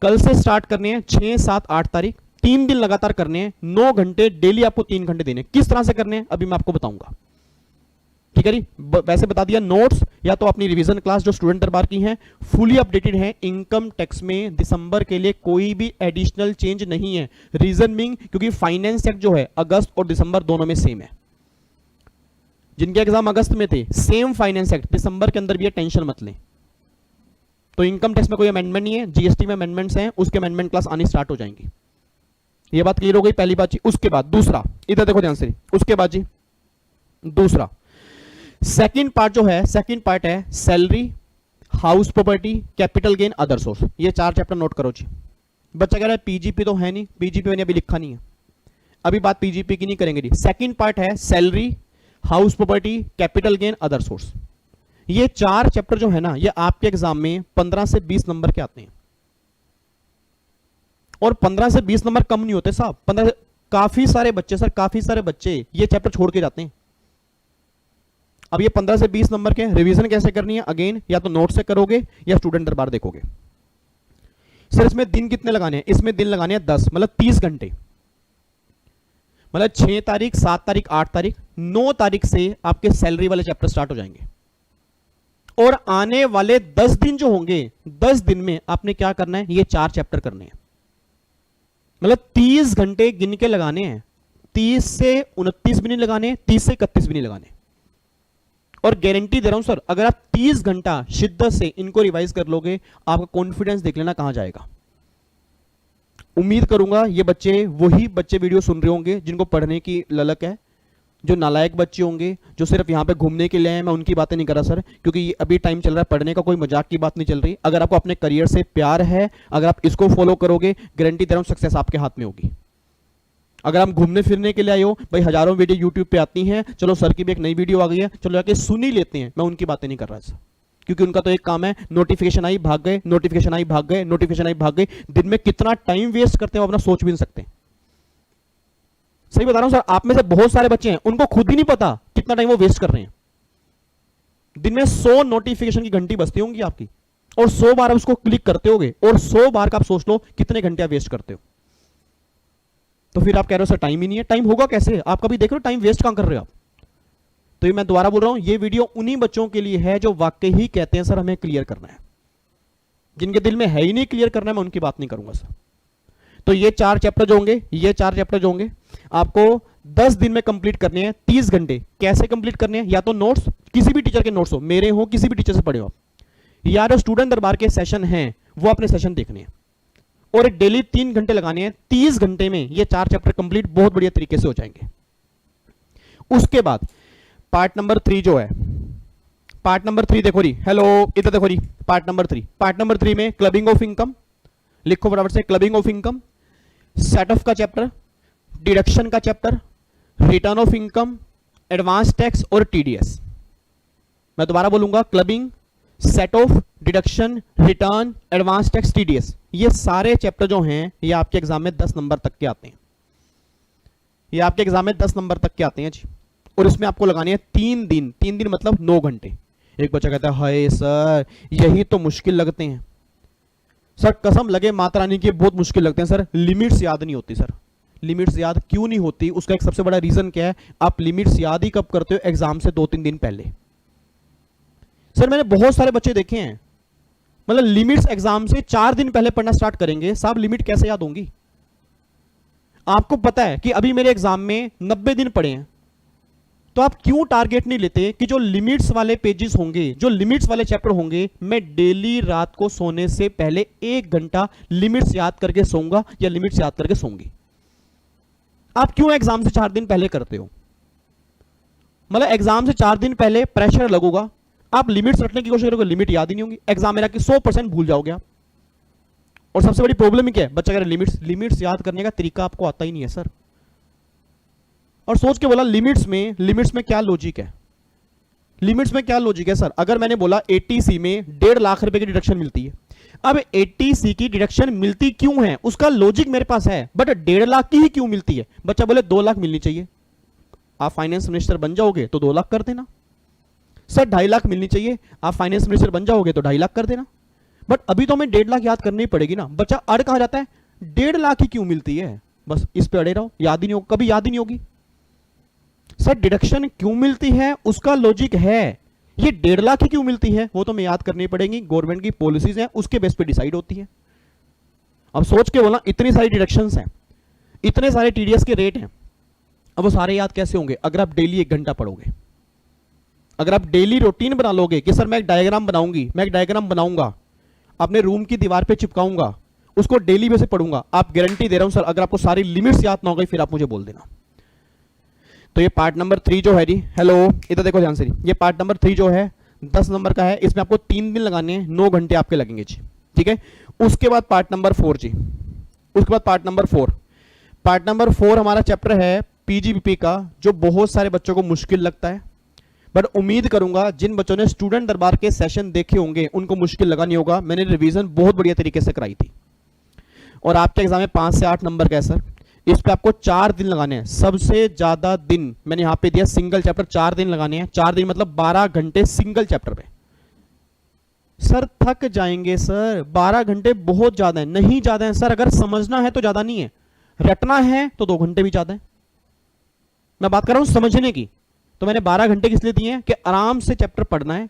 Speaker 1: कल से स्टार्ट करने हैं 6 7 8 तारीख, 3 दिन लगातार करने हैं, 9 घंटे डेली आपको 3 घंटे देने। किस तरह से करने हैं अभी मैं आपको बताऊंगा, ठीक है जी। वैसे बता दिया, नोट्स या तो अपनी रिवीजन क्लास जो स्टूडेंट दरबार की है फुली अपडेटेड है। इनकम टैक्स में दिसंबर के लिए कोई भी एडिशनल चेंज नहीं है, रीजन बीइंग क्योंकि फाइनेंस एक्ट जो है अगस्त और दिसंबर दोनों में सेम है। जिनके एग्जाम अगस्त में थे सेम फाइनेंस एक्ट दिसंबर के अंदर भी है, टेंशन मत लें। तो इनकम टैक्स में कोई अमेंडमेंट नहीं है, जीएसटी में अमेंडमेंट्स हैं, उसके अमेंडमेंट क्लास आनी स्टार्ट हो जाएंगी। ये बात क्लियर हो गई पहली बात जी। उसके बाद दूसरा, इधर देखो ध्यान से, उसके बाद जी दूसरा सेकंड पार्ट जो है, सेकंड पार्ट है salary, house property, capital gain, other source. ये 4 चैप्टर नोट करो जी। बच्चा कह रहा है पीजीपी तो है नहीं, पीजीपी मैंने अभी लिखा नहीं है, अभी बात पीजीपी की नहीं करेंगे जी। सेकंड पार्ट है salary, house property, capital gain, other source. ये 4 चैप्टर जो है ना, ये आपके एग्जाम में 15 से 20 नंबर के आते हैं। और 15 से 20 नंबर कम नहीं होते साहब, 15 से काफी सारे बच्चे सर, काफी सारे बच्चे ये चैप्टर छोड़ के जाते हैं। अब ये 15 से 20 नंबर के रिवीजन कैसे करनी है, अगेन या तो नोट से करोगे या स्टूडेंट दरबार देखोगे। सर इसमें दिन कितने लगाने हैं, इसमें दिन लगाने हैं 10, मतलब 30 घंटे, मतलब 6 तारीख 7 तारीख 8 तारीख 9 तारीख से आपके सैलरी वाले चैप्टर स्टार्ट हो जाएंगे। और आने वाले 10 दिन जो होंगे, 10 दिन में आपने क्या करना है, ये 4 चैप्टर करने हैं, मतलब 30 घंटे गिन के लगाने हैं। 30 से 29 भी नहीं लगाने, 30 से 31 भी नहीं लगाने। और गारंटी दे रहा हूं सर, अगर आप 30 घंटा शिद्दत से इनको रिवाइज कर लोगे, आपका कॉन्फिडेंस देख लेना कहां जाएगा। उम्मीद करूंगा ये बच्चे वही बच्चे वीडियो सुन रहे होंगे जिनको पढ़ने की ललक है, जो नालायक बच्चे होंगे जो सिर्फ यहां पे घूमने के लिए आए। मैं उनकी बातें नहीं कर रहा सर, क्योंकि ये अभी टाइम चल रहा है पढ़ने का, कोई मजाक की बात नहीं चल रही। अगर आपको अपने करियर से प्यार है, अगर आप इसको फॉलो करोगे, गारंटी दे रहा हूं सक्सेस आपके हाथ में होगी। अगर हम घूमने फिरने के लिए आए हो, भाई हजारों वीडियो यूट्यूब पे आती हैं, चलो सर की भी एक नई वीडियो आ गई है, चलो जाके सुन ही लेते हैं, मैं उनकी बातें नहीं कर रहा सर, क्योंकि उनका तो एक काम है, नोटिफिकेशन आई भाग गए, नोटिफिकेशन आई भाग गए, नोटिफिकेशन आई भाग गए। दिन में कितना टाइम वेस्ट करते हैं वो अपना सोच भी नहीं सकते। सही बता रहा हूं सर, आप में से बहुत सारे बच्चे हैं उनको खुद ही नहीं पता कितना टाइम वो वेस्ट कर रहे हैं। दिन में 100 नोटिफिकेशन की घंटी बजती होंगी आपकी, और 100 बार आप उसको क्लिक करते होगे, और 100 बार का आप सोच लो कितने घंटे आप वेस्ट करते हो। तो फिर आप कह रहे हो सर टाइम ही नहीं है, टाइम होगा कैसे, आप कभी देख रहे हो टाइम वेस्ट कहां कर रहे हो आप। तो ये मैं दोबारा बोल रहा हूं, ये वीडियो उन्हीं बच्चों के लिए है जो वाकई ही कहते हैं सर हमें क्लियर करना है। जिनके दिल में है ही नहीं क्लियर करना है, मैं उनकी बात नहीं करूंगा सर। तो ये 4 चैप्टर जो होंगे, ये 4 चैप्टर जो होंगे आपको 10 दिन में कंप्लीट करने हैं, 30 घंटे। कैसे कंप्लीट करने हैं, या तो नोट्स, किसी भी टीचर के नोट्स हो, मेरे हो, किसी भी टीचर से पढ़े हो आप, या जो स्टूडेंट दरबार के सेशन हैं वो अपने सेशन देखने हैं, और डेली 3 घंटे लगाने हैं। 30 घंटे में ये 4 चैप्टर कंप्लीट बहुत बढ़िया तरीके से हो जाएंगे। उसके बाद पार्ट नंबर 3 जो है, पार्ट नंबर 3 देखो री, हेलो इधर देखो री, पार्ट नंबर 3, पार्ट नंबर 3 में क्लबिंग ऑफ इनकम, लिखो फटाफट से, clubbing of income, set of का चैप्टर, डिडक्शन का chapter, return of income, advance tax और टीडीएस। मैं दोबारा बोलूंगा, clubbing, set of, deduction, return, advance tax, TDS, ये सारे चैप्टर जो हैं ये आपके एग्जाम में 10 नंबर तक के आते हैं। ये आपके एग्जाम में 10 नंबर तक के आते हैं जी। और इसमें आपको लगानी है 3 दिन, 3 दिन मतलब 9 घंटे। एक बच्चा कहता है हाय सर यही तो मुश्किल लगते हैं सर, कसम लगे माता रानी की बहुत मुश्किल लगते हैं सर, लिमिट्स याद नहीं होती सर। लिमिट्स याद क्यों नहीं होती, उसका एक सबसे बड़ा रीजन क्या है, आप लिमिट्स याद ही कब करते हो, एग्जाम से 2-3 दिन पहले। सर मैंने बहुत सारे बच्चे देखे हैं, मतलब लिमिट्स एग्जाम से 4 दिन पहले पढ़ना स्टार्ट करेंगे, साहब लिमिट कैसे याद होंगी? आपको पता है कि अभी मेरे एग्जाम में 90 दिन पड़े हैं, तो आप क्यों टारगेट नहीं लेते कि जो लिमिट्स वाले पेजेस होंगे, जो लिमिट्स वाले चैप्टर होंगे, मैं डेली रात को सोने से पहले 1 घंटा लिमिट्स याद करके सोऊंगा या लिमिट्स याद करके सोऊंगी? आप क्यों एग्जाम से 4 दिन पहले करते हो? मतलब एग्जाम से 4 दिन पहले प्रेशर लगेगा, आप लिमिट्स रखने की कोशिश करोगे, लिमिट याद ही नहीं होंगी, एग्जाम में आके 100% भूल जाओगे आप। और सबसे बड़ी प्रॉब्लम ही क्या है? बच्चा कह रहा है लिमिट्स याद करने का तरीका आपको आता ही नहीं है सर। और सोच के बोला लिमिट्स में क्या लॉजिक है? लिमिट्स में क्या लॉजिक है सर? अगर मैंने बोला 80C में 1.5 लाख रुपए की डिडक्शन मिलती है, अब 80C की डिडक्शन मिलती क्यों है उसका लॉजिक मेरे पास है, बट 1.5 लाख की ही क्यों मिलती है? बच्चा बोले 2 लाख मिलनी चाहिए, आप फाइनेंस मिनिस्टर बन जाओगे तो 2 लाख कर देना। सर 2.5 लाख मिलनी चाहिए, आप फाइनेंस मिनिस्टर बन जाओगे तो 2.5 लाख कर देना। बट अभी तो हमें 1.5 लाख याद करनी पड़ेगी ना। बच्चा अड़ कहा जाता है 1.5 लाख ही क्यों मिलती है, बस इस पे अड़े रहो, याद ही नहीं होगा, कभी याद ही नहीं होगी। सर डिडक्शन क्यों मिलती है उसका लॉजिक है, ये 1.5 लाख ही क्यों मिलती है वो तो मैं याद करनी पड़ेगी, गवर्नमेंट की पॉलिसीज हैं उसके बेस पे डिसाइड होती है। अब सोच के बोला इतनी सारी डिडक्शंस हैं, इतने सारे टीडीएस के रेट हैं, अब वो सारे याद कैसे होंगे? अगर आप डेली 1 घंटा पढ़ोगे, अगर आप डेली रूटीन बना लोगे कि सर मैं एक डायग्राम बनाऊंगा, अपने रूम की दीवार पे चिपकाऊंगा, उसको डेली बेसिस पढ़ूंगा, आप गारंटी दे रहा हूं सर, अगर आपको सारी लिमिट्स याद ना हो गई फिर आप मुझे बोल देना। तो ये पार्ट नंबर 3 जो है जी, हेलो इधर देखो ध्यान से, ये पार्ट नंबर 3 जो है 10 नंबर का है, इसमें आपको 3 दिन लगाने हैं, 9 घंटे आपके लगेंगे जी, ठीक है। उसके बाद पार्ट नंबर 4 जी, उसके बाद पार्ट नंबर 4 हमारा चैप्टर है पीजीबीपी का, जो बहुत सारे बच्चों को मुश्किल लगता है, बट उम्मीद करूंगा जिन बच्चों ने स्टूडेंट दरबार के सेशन देखे होंगे उनको मुश्किल लगा नहीं होगा। मैंने रिवीजन बहुत बढ़िया तरीके से कराई थी, और आपके एग्जाम में 5 से 8 नंबर का है सर। इस पे आपको 4 दिन लगाने हैं, सबसे ज्यादा दिन मैंने यहां पे दिया सिंगल चैप्टर, 4 दिन लगाने हैं। 4 दिन मतलब 12 घंटे सिंगल चैप्टर पे। सर थक जाएंगे सर, 12 घंटे बहुत ज्यादा है, नहीं ज्यादा है सर, अगर समझना है तो ज्यादा नहीं है, रटना है तो 2 घंटे भी ज्यादा है। मैं बात कर रहा हूं समझने की, तो मैंने 12 घंटे किस लिए दिए हैं कि आराम से चैप्टर पढ़ना है,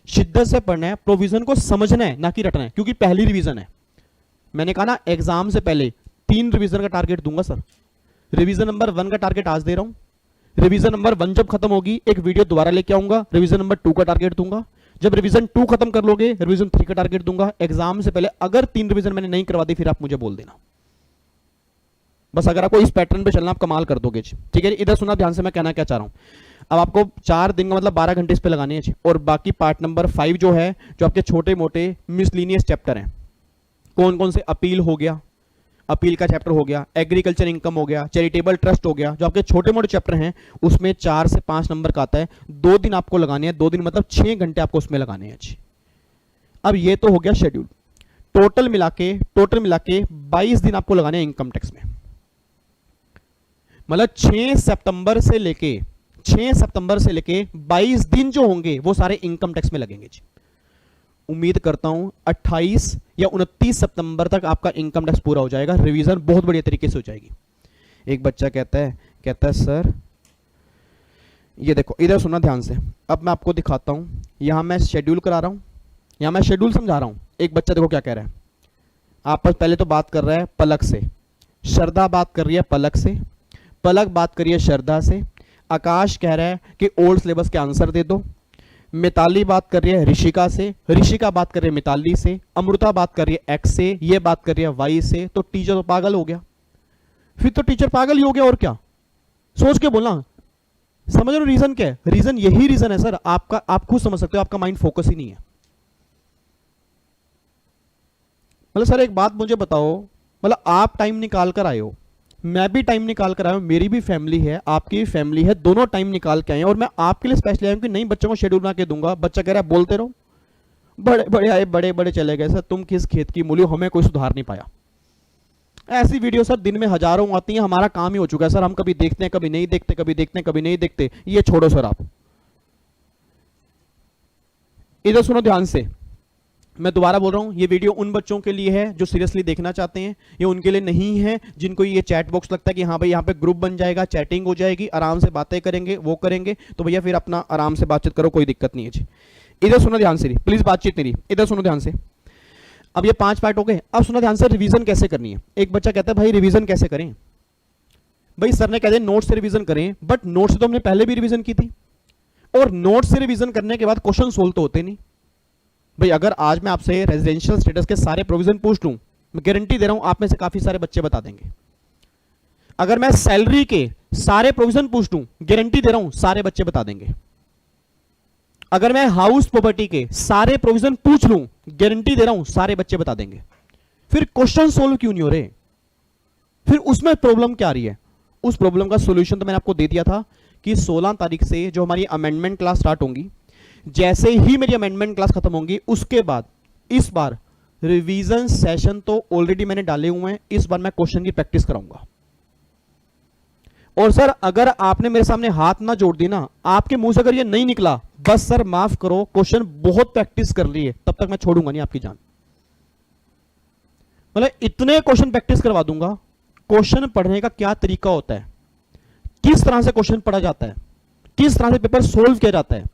Speaker 1: शिद्दत से पढ़ना है, प्रोविजन को समझना है ना कि रटना है, क्योंकि पहली रिवीजन है। मैंने कहा ना एग्जाम से पहले 3 रिवीजन का टारगेट दूंगा सर। रिवीजन नंबर 1 का टारगेट आज दे रहा हूं, रिवीजन नंबर 1 जब खत्म होगी एक वीडियो दोबारा लेके आऊंगा, रिवीजन नंबर 2 का टारगेट दूंगा। जब रिवीजन 2 खत्म कर लोगे रिवीजन 3 का टारगेट दूंगा। एग्जाम से पहले अगर 3 रिवीजन मैंने नहीं करवा दी फिर आप मुझे बोल देना। बस अगर आपको इस पैटर्न पे चलना आप कमाल कर दोगे, ठीक है। इधर सुना ध्यान से, मैं कहना क्या चाह रहा हूं। अब आपको 4 दिन का मतलब 12 घंटे इस पे लगाने हैं, और बाकी पार्ट नंबर 5 जो है, जो आपके छोटे मोटे मिसलीनियस चैप्टर हैं, कौन कौन से, अपील हो गया, अपील का चैप्टर हो गया, एग्रीकल्चर इनकम हो गया, चैरिटेबल ट्रस्ट हो गया, जो आपके छोटे मोटे चैप्टर हैं उसमें 4 से 5 नंबर का आता है। 2 दिन आपको लगाने हैं, 2 दिन मतलब 6 घंटे आपको उसमें लगाने हैं जी। अब ये तो हो गया शेड्यूल, टोटल मिला के 22 दिन आपको लगाने हैं इनकम टैक्स में। मतलब 6 सितंबर से लेके 22 दिन जो होंगे वो सारे इनकम टैक्स में लगेंगे जी। उम्मीद करता हूं 28 या 29 सितंबर तक आपका इनकम टैक्स पूरा हो जाएगा, रिवीजन बहुत बढ़िया तरीके से हो जाएगी। एक बच्चा कहता है सर ये देखो, इधर सुनना ध्यान से, अब मैं आपको दिखाता हूं, यहां मैं शेड्यूल करा रहा हूं, यहां मैं शेड्यूल समझा रहा हूं। एक बच्चा देखो क्या कह रहा है, आपस पहले तो बात कर रहा है पलक से, श्रद्धा बात कर रही है पलक से, पलक बात करिए श्रद्धा से, आकाश कह रहा है कि ओल्ड सिलेबस के आंसर दे दो, मिताली बात कर रही है ऋषिका से, ऋषिका बात कर रही है मिताली से, अमृता बात कर रही है एक्स से, ये बात कर रही है वाई से, तो टीचर तो पागल हो गया, फिर तो टीचर पागल ही हो गया, और क्या। सोच के बोलना, समझ लो रीजन क्या है, रीजन यही रीजन है सर आपका, आप खुद समझ सकते हो, आपका माइंड फोकस ही नहीं है। मतलब सर एक बात मुझे बताओ, मतलब आप टाइम निकाल कर आए हो, मैं भी टाइम निकाल कर आया हूं, मेरी भी फैमिली है, आपकी भी फैमिली है, दोनों टाइम निकाल के आए हैं, और मैं आपके लिए स्पेशल आया हूं कि नहीं बच्चों को शेड्यूल बना के दूंगा। बच्चा कह रहा है बोलते रहो, बड़े बड़े आए बड़े बड़े चले गए, सर तुम किस खेत की मूली हो, हमें कोई सुधार नहीं पाया। ऐसी वीडियो सर दिन में हजारों आती हैं, हमारा काम ही हो चुका है सर, हम कभी देखते हैं कभी नहीं देखते, कभी देखते हैं कभी नहीं देखते, ये छोड़ो सर आप। इधर सुनो ध्यान से, मैं दोबारा बोल रहा हूं, ये वीडियो उन बच्चों के लिए है जो सीरियसली देखना चाहते हैं, ये उनके लिए नहीं है जिनको ये चैट बॉक्स लगता है कि हाँ भाई यहाँ पे ग्रुप बन जाएगा, चैटिंग हो जाएगी, आराम से बातें करेंगे, वो करेंगे, तो भैया फिर अपना आराम से बातचीत करो, कोई दिक्कत नहीं है जी। इधर सुनो ध्यान से, प्लीज बातचीत नहीं, इधर सुनो ध्यान से। अब ये 5 पार्ट हो गए, अब सुनो ध्यान से रिवीजन कैसे करनी है। एक बच्चा कहता है भाई रिवीजन कैसे करें। भाई सर ने कह दिया नोट से रिवीजन करें, बट नोट से तो हमने पहले भी रिवीजन की थी, और नोट से रिवीजन करने के बाद क्वेश्चन सोल्व तो होते नहीं। भाई अगर आज मैं आपसे रेजिडेंशियल स्टेटस के सारे प्रोविजन पूछ लूं, मैं गारंटी दे रहा हूं आप में से काफी सारे बच्चे बता देंगे। अगर मैं सैलरी के सारे प्रोविजन पूछ लूं, गारंटी दे रहा हूं सारे बच्चे बता देंगे। अगर मैं हाउस प्रॉपर्टी के सारे प्रोविजन पूछ लूं, गारंटी दे रहा हूं सारे बच्चे बता देंगे। फिर क्वेश्चन सोल्व क्यों नहीं हो रहे? फिर उसमें प्रॉब्लम क्या आ रही है? उस प्रॉब्लम का सॉल्यूशन तो मैंने आपको दे दिया था कि 16 तारीख से जो हमारी अमेंडमेंट क्लास स्टार्ट होंगी, जैसे ही मेरी अमेंडमेंट क्लास खत्म होंगी उसके बाद इस बार रिवीजन सेशन तो ऑलरेडी मैंने डाले हुए हैं, इस बार मैं क्वेश्चन की प्रैक्टिस कराऊंगा। और सर अगर आपने मेरे सामने हाथ ना जोड़ दी ना, आपके मुंह से अगर ये नहीं निकला, बस सर माफ करो, क्वेश्चन बहुत प्रैक्टिस कर ली है, तब तक मैं छोड़ूंगा नहीं आपकी जान। मतलब इतने क्वेश्चन प्रैक्टिस करवा दूंगा। क्वेश्चन पढ़ने का क्या तरीका होता है, किस तरह से क्वेश्चन पढ़ा जाता है, किस तरह से पेपर सोल्व किया जाता है,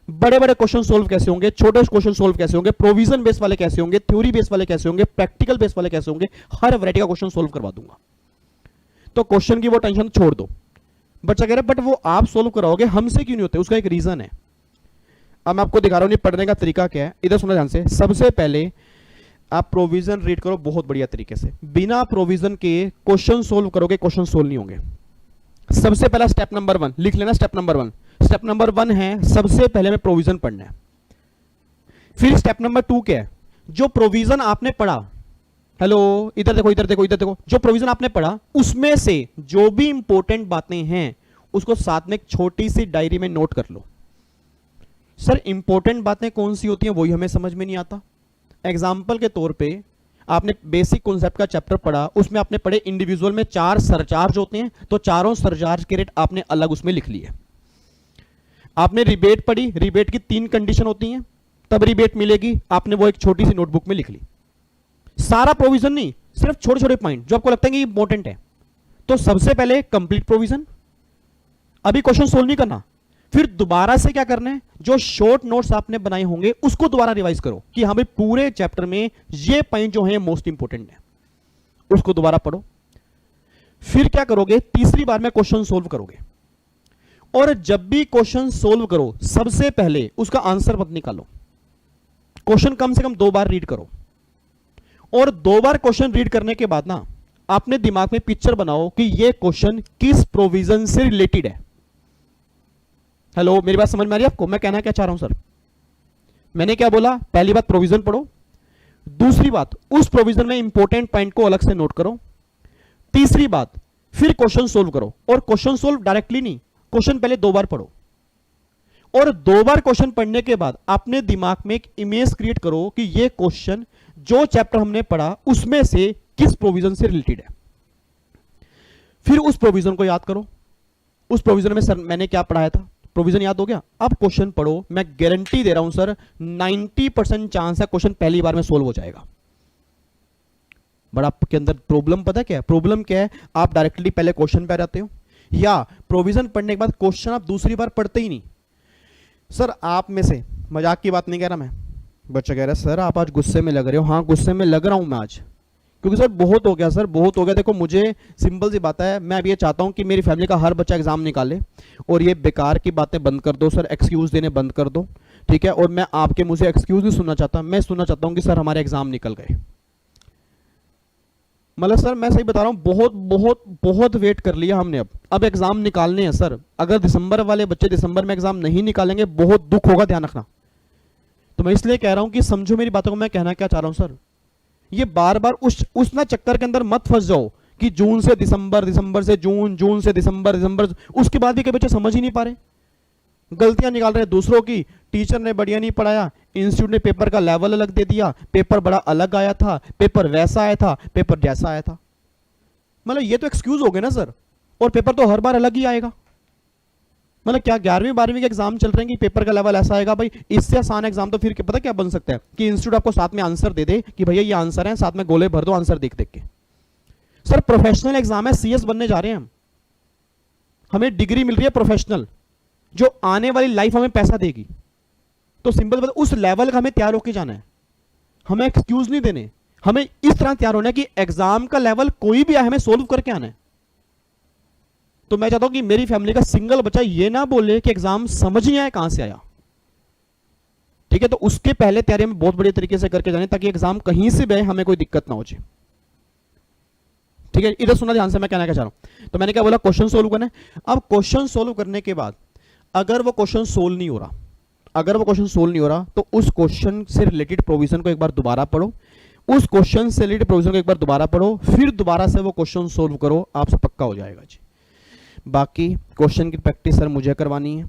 Speaker 1: बड़े बड़े क्वेश्चन सोल्व कैसे होंगे, छोटे क्वेश्चन सोल्व कैसे होंगे, प्रोविजन बेस वाले कैसे होंगे, थ्योरी बेस वाले कैसे होंगे, प्रैक्टिकल बेस वाले कैसे होंगे, हर वैरायटी का क्वेश्चन सोल्व करवा दूंगा। तो क्वेश्चन की वो टेंशन छोड़ दो। बच्चा कह रहे बट वो आप सोल्व कराओगे, हमसे क्यों नहीं होते? उसका एक रीजन है। अब मैं आपको दिखा रहा हूं पढ़ने का तरीका क्या है। इधर सुना ध्यान से। सबसे पहले आप प्रोविजन रीड करो बहुत बढ़िया तरीके से। बिना प्रोविजन के क्वेश्चन सोल्व करोगे, क्वेश्चन सोल्व नहीं होंगे। सबसे पहला स्टेप नंबर 1 लिख लेना। स्टेप नंबर 1, स्टेप नंबर 1 है सबसे पहले में प्रोविजन पढ़ना है। फिर स्टेप नंबर 2 क्या है? जो प्रोविजन आपने पढ़ा, हेलो इधर देखो इधर देखो इधर देखो, जो प्रोविजन आपने पढ़ा उसमें से जो भी इंपॉर्टेंट बातें हैं उसको साथ में एक छोटी सी डायरी में नोट कर लो। सर इंपॉर्टेंट बातें कौन सी होती हैं वही हमें समझ में नहीं आता। एग्जाम्पल के तौर पे आपने बेसिक कॉन्सेप्ट का चैप्टर पढ़ा, उसमें आपने पढ़े इंडिविजुअल में 4 सरचार्ज होते हैं, तो चारों सरचार्ज के रेट आपने अलग उसमें लिख लिए। आपने रिबेट पढ़ी, रिबेट की 3 कंडीशन होती हैं तब रिबेट मिलेगी, आपने वो एक छोटी सी नोटबुक में लिख ली। सारा प्रोविजन नहीं, सिर्फ छोटे छोटे पॉइंट जो आपको लगता है कि इंपॉर्टेंट है। तो सबसे पहले कंप्लीट प्रोविजन, अभी क्वेश्चन सोल्व नहीं करना। फिर दोबारा से क्या करना है, जो शॉर्ट नोट्स आपने बनाए होंगे उसको दोबारा रिवाइज करो कि हमें पूरे चैप्टर में ये पॉइंट जो है मोस्ट इंपॉर्टेंट है, उसको दोबारा पढ़ो। फिर क्या करोगे, तीसरी बार में क्वेश्चन सोल्व करोगे। और जब भी क्वेश्चन सोल्व करो सबसे पहले उसका आंसर मत निकालो, क्वेश्चन कम से कम 2 बार रीड करो। और 2 बार क्वेश्चन रीड करने के बाद ना अपने दिमाग में पिक्चर बनाओ कि यह क्वेश्चन किस प्रोविजन से रिलेटेड है। हेलो मेरी बात समझ में आ रही है आपको? मैं कहना क्या चाह रहा हूं सर? मैंने क्या बोला? पहली बात प्रोविजन पढ़ो, दूसरी बात उस प्रोविजन में इंपॉर्टेंट पॉइंट को अलग से नोट करो, तीसरी बात फिर क्वेश्चन सोल्व करो। और क्वेश्चन सोल्व डायरेक्टली नहीं, क्वेश्चन पहले 2 बार पढ़ो। और 2 बार क्वेश्चन पढ़ने के बाद अपने दिमाग में एक इमेज क्रिएट करो कि यह क्वेश्चन जो चैप्टर हमने पढ़ा उसमें से किस प्रोविजन से रिलेटेड है। फिर उस प्रोविजन को याद करो। उस प्रोविजन में सर मैंने क्या पढ़ाया था, प्रोविजन याद हो गया, अब क्वेश्चन पढ़ो। मैं गारंटी दे रहा हूं सर 90% चांस है क्वेश्चन पहली बार में सोल्व हो जाएगा। बट आपके अंदर प्रॉब्लम पता क्या है? प्रॉब्लम क्या है, आप डायरेक्टली पहले क्वेश्चन पे आ जाते हो, या प्रोविजन पढ़ने के बाद क्वेश्चन आप दूसरी बार पढ़ते ही नहीं। सर आप में से, मजाक की बात नहीं कह रहा मैं, बच्चा कह रहा है सर आप आज गुस्से में लग रहे हो। हाँ गुस्से में लग रहा हूं मैं आज, क्योंकि सर बहुत हो गया, सर बहुत हो गया। देखो मुझे सिंपल सी बात है, मैं अब ये चाहता हूं कि मेरी फैमिली का हर बच्चा एग्जाम निकाले, और ये बेकार की बातें बंद कर दो सर, एक्सक्यूज देने बंद कर दो, ठीक है। और मैं आपके मुझे एक्सक्यूज नहीं सुनना चाहता, मैं सुनना चाहता हूं कि सर हमारे एग्जाम निकल गए। मतलब सर मैं सही बता रहा हूं, बहुत बहुत बहुत वेट कर लिया हमने, अब एग्जाम निकालने हैं सर। अगर दिसंबर वाले बच्चे दिसंबर में एग्जाम नहीं निकालेंगे बहुत दुख होगा, ध्यान रखना। तो मैं इसलिए कह रहा हूं कि समझो मेरी बातों को। मैं कहना क्या चाह रहा हूं सर, ये बार बार उस ना चक्कर के अंदर मत फंस जाओ कि जून से दिसंबर, दिसंबर से जून, जून से दिसंबर, दिसंबर उसके बाद भी कई बच्चे समझ ही नहीं पा रहे, गलतियां निकाल रहे हैं दूसरों की। टीचर ने बढ़िया नहीं पढ़ाया, इंस्टीट्यूट ने पेपर का लेवल अलग दे दिया, पेपर बड़ा अलग आया था, पेपर वैसा आया था, पेपर जैसा आया था। मतलब ये तो एक्सक्यूज हो गए ना सर, और पेपर तो हर बार अलग ही आएगा। मतलब क्या 11वीं 12वीं के एग्जाम चल रहे हैं कि पेपर का लेवल ऐसा आएगा? भाई इससे आसान एग्जाम तो फिर पता क्या बन सकता है कि इंस्टीट्यूट आपको साथ में आंसर दे दे कि भैया ये आंसर है, साथ में गोले भर दो आंसर देख देख के। सर प्रोफेशनल एग्जाम है, सीएस बनने जा रहे हैं हम, हमें डिग्री मिल रही है प्रोफेशनल, जो आने वाली लाइफ हमें पैसा देगी। तो सिंपल बात, उस लेवल का हमें तैयार होके जाना है, हमें एक्सक्यूज नहीं देने, हमें इस तरह तैयार होना है कि एग्जाम का लेवल कोई भी आए हमें सोल्व करके आना है। तो मैं चाहता हूं कि मेरी फैमिली का सिंगल बच्चा ये ना बोले कि एग्जाम समझ नहीं आया कहां से आया, ठीक है। तो उसके पहले तैयारी में बहुत बढ़िया तरीके से करके जाने, ताकि एग्जाम कहीं से भी आए हमें कोई दिक्कत ना हो जाए, ठीक है। इधर सुना ध्यान से, मैं कहना क्या चाह रहा हूं। तो मैंने क्या बोला, क्वेश्चन सोल्व करना है। अब क्वेश्चन सोल्व करने के बाद अगर वो क्वेश्चन सोल्व नहीं हो रहा, अगर वो क्वेश्चन सोल्व नहीं हो रहा, तो उस क्वेश्चन से रिलेटेड प्रोविजन को एक बार दोबारा पढ़ो, उस क्वेश्चन से रिलेटेड प्रोविजन को एक बार दोबारा पढ़ो, फिर दोबारा से वो क्वेश्चन सोल्व करो, आपसे पक्का हो जाएगा जी। बाकी क्वेश्चन की प्रैक्टिस सर मुझे करवानी है,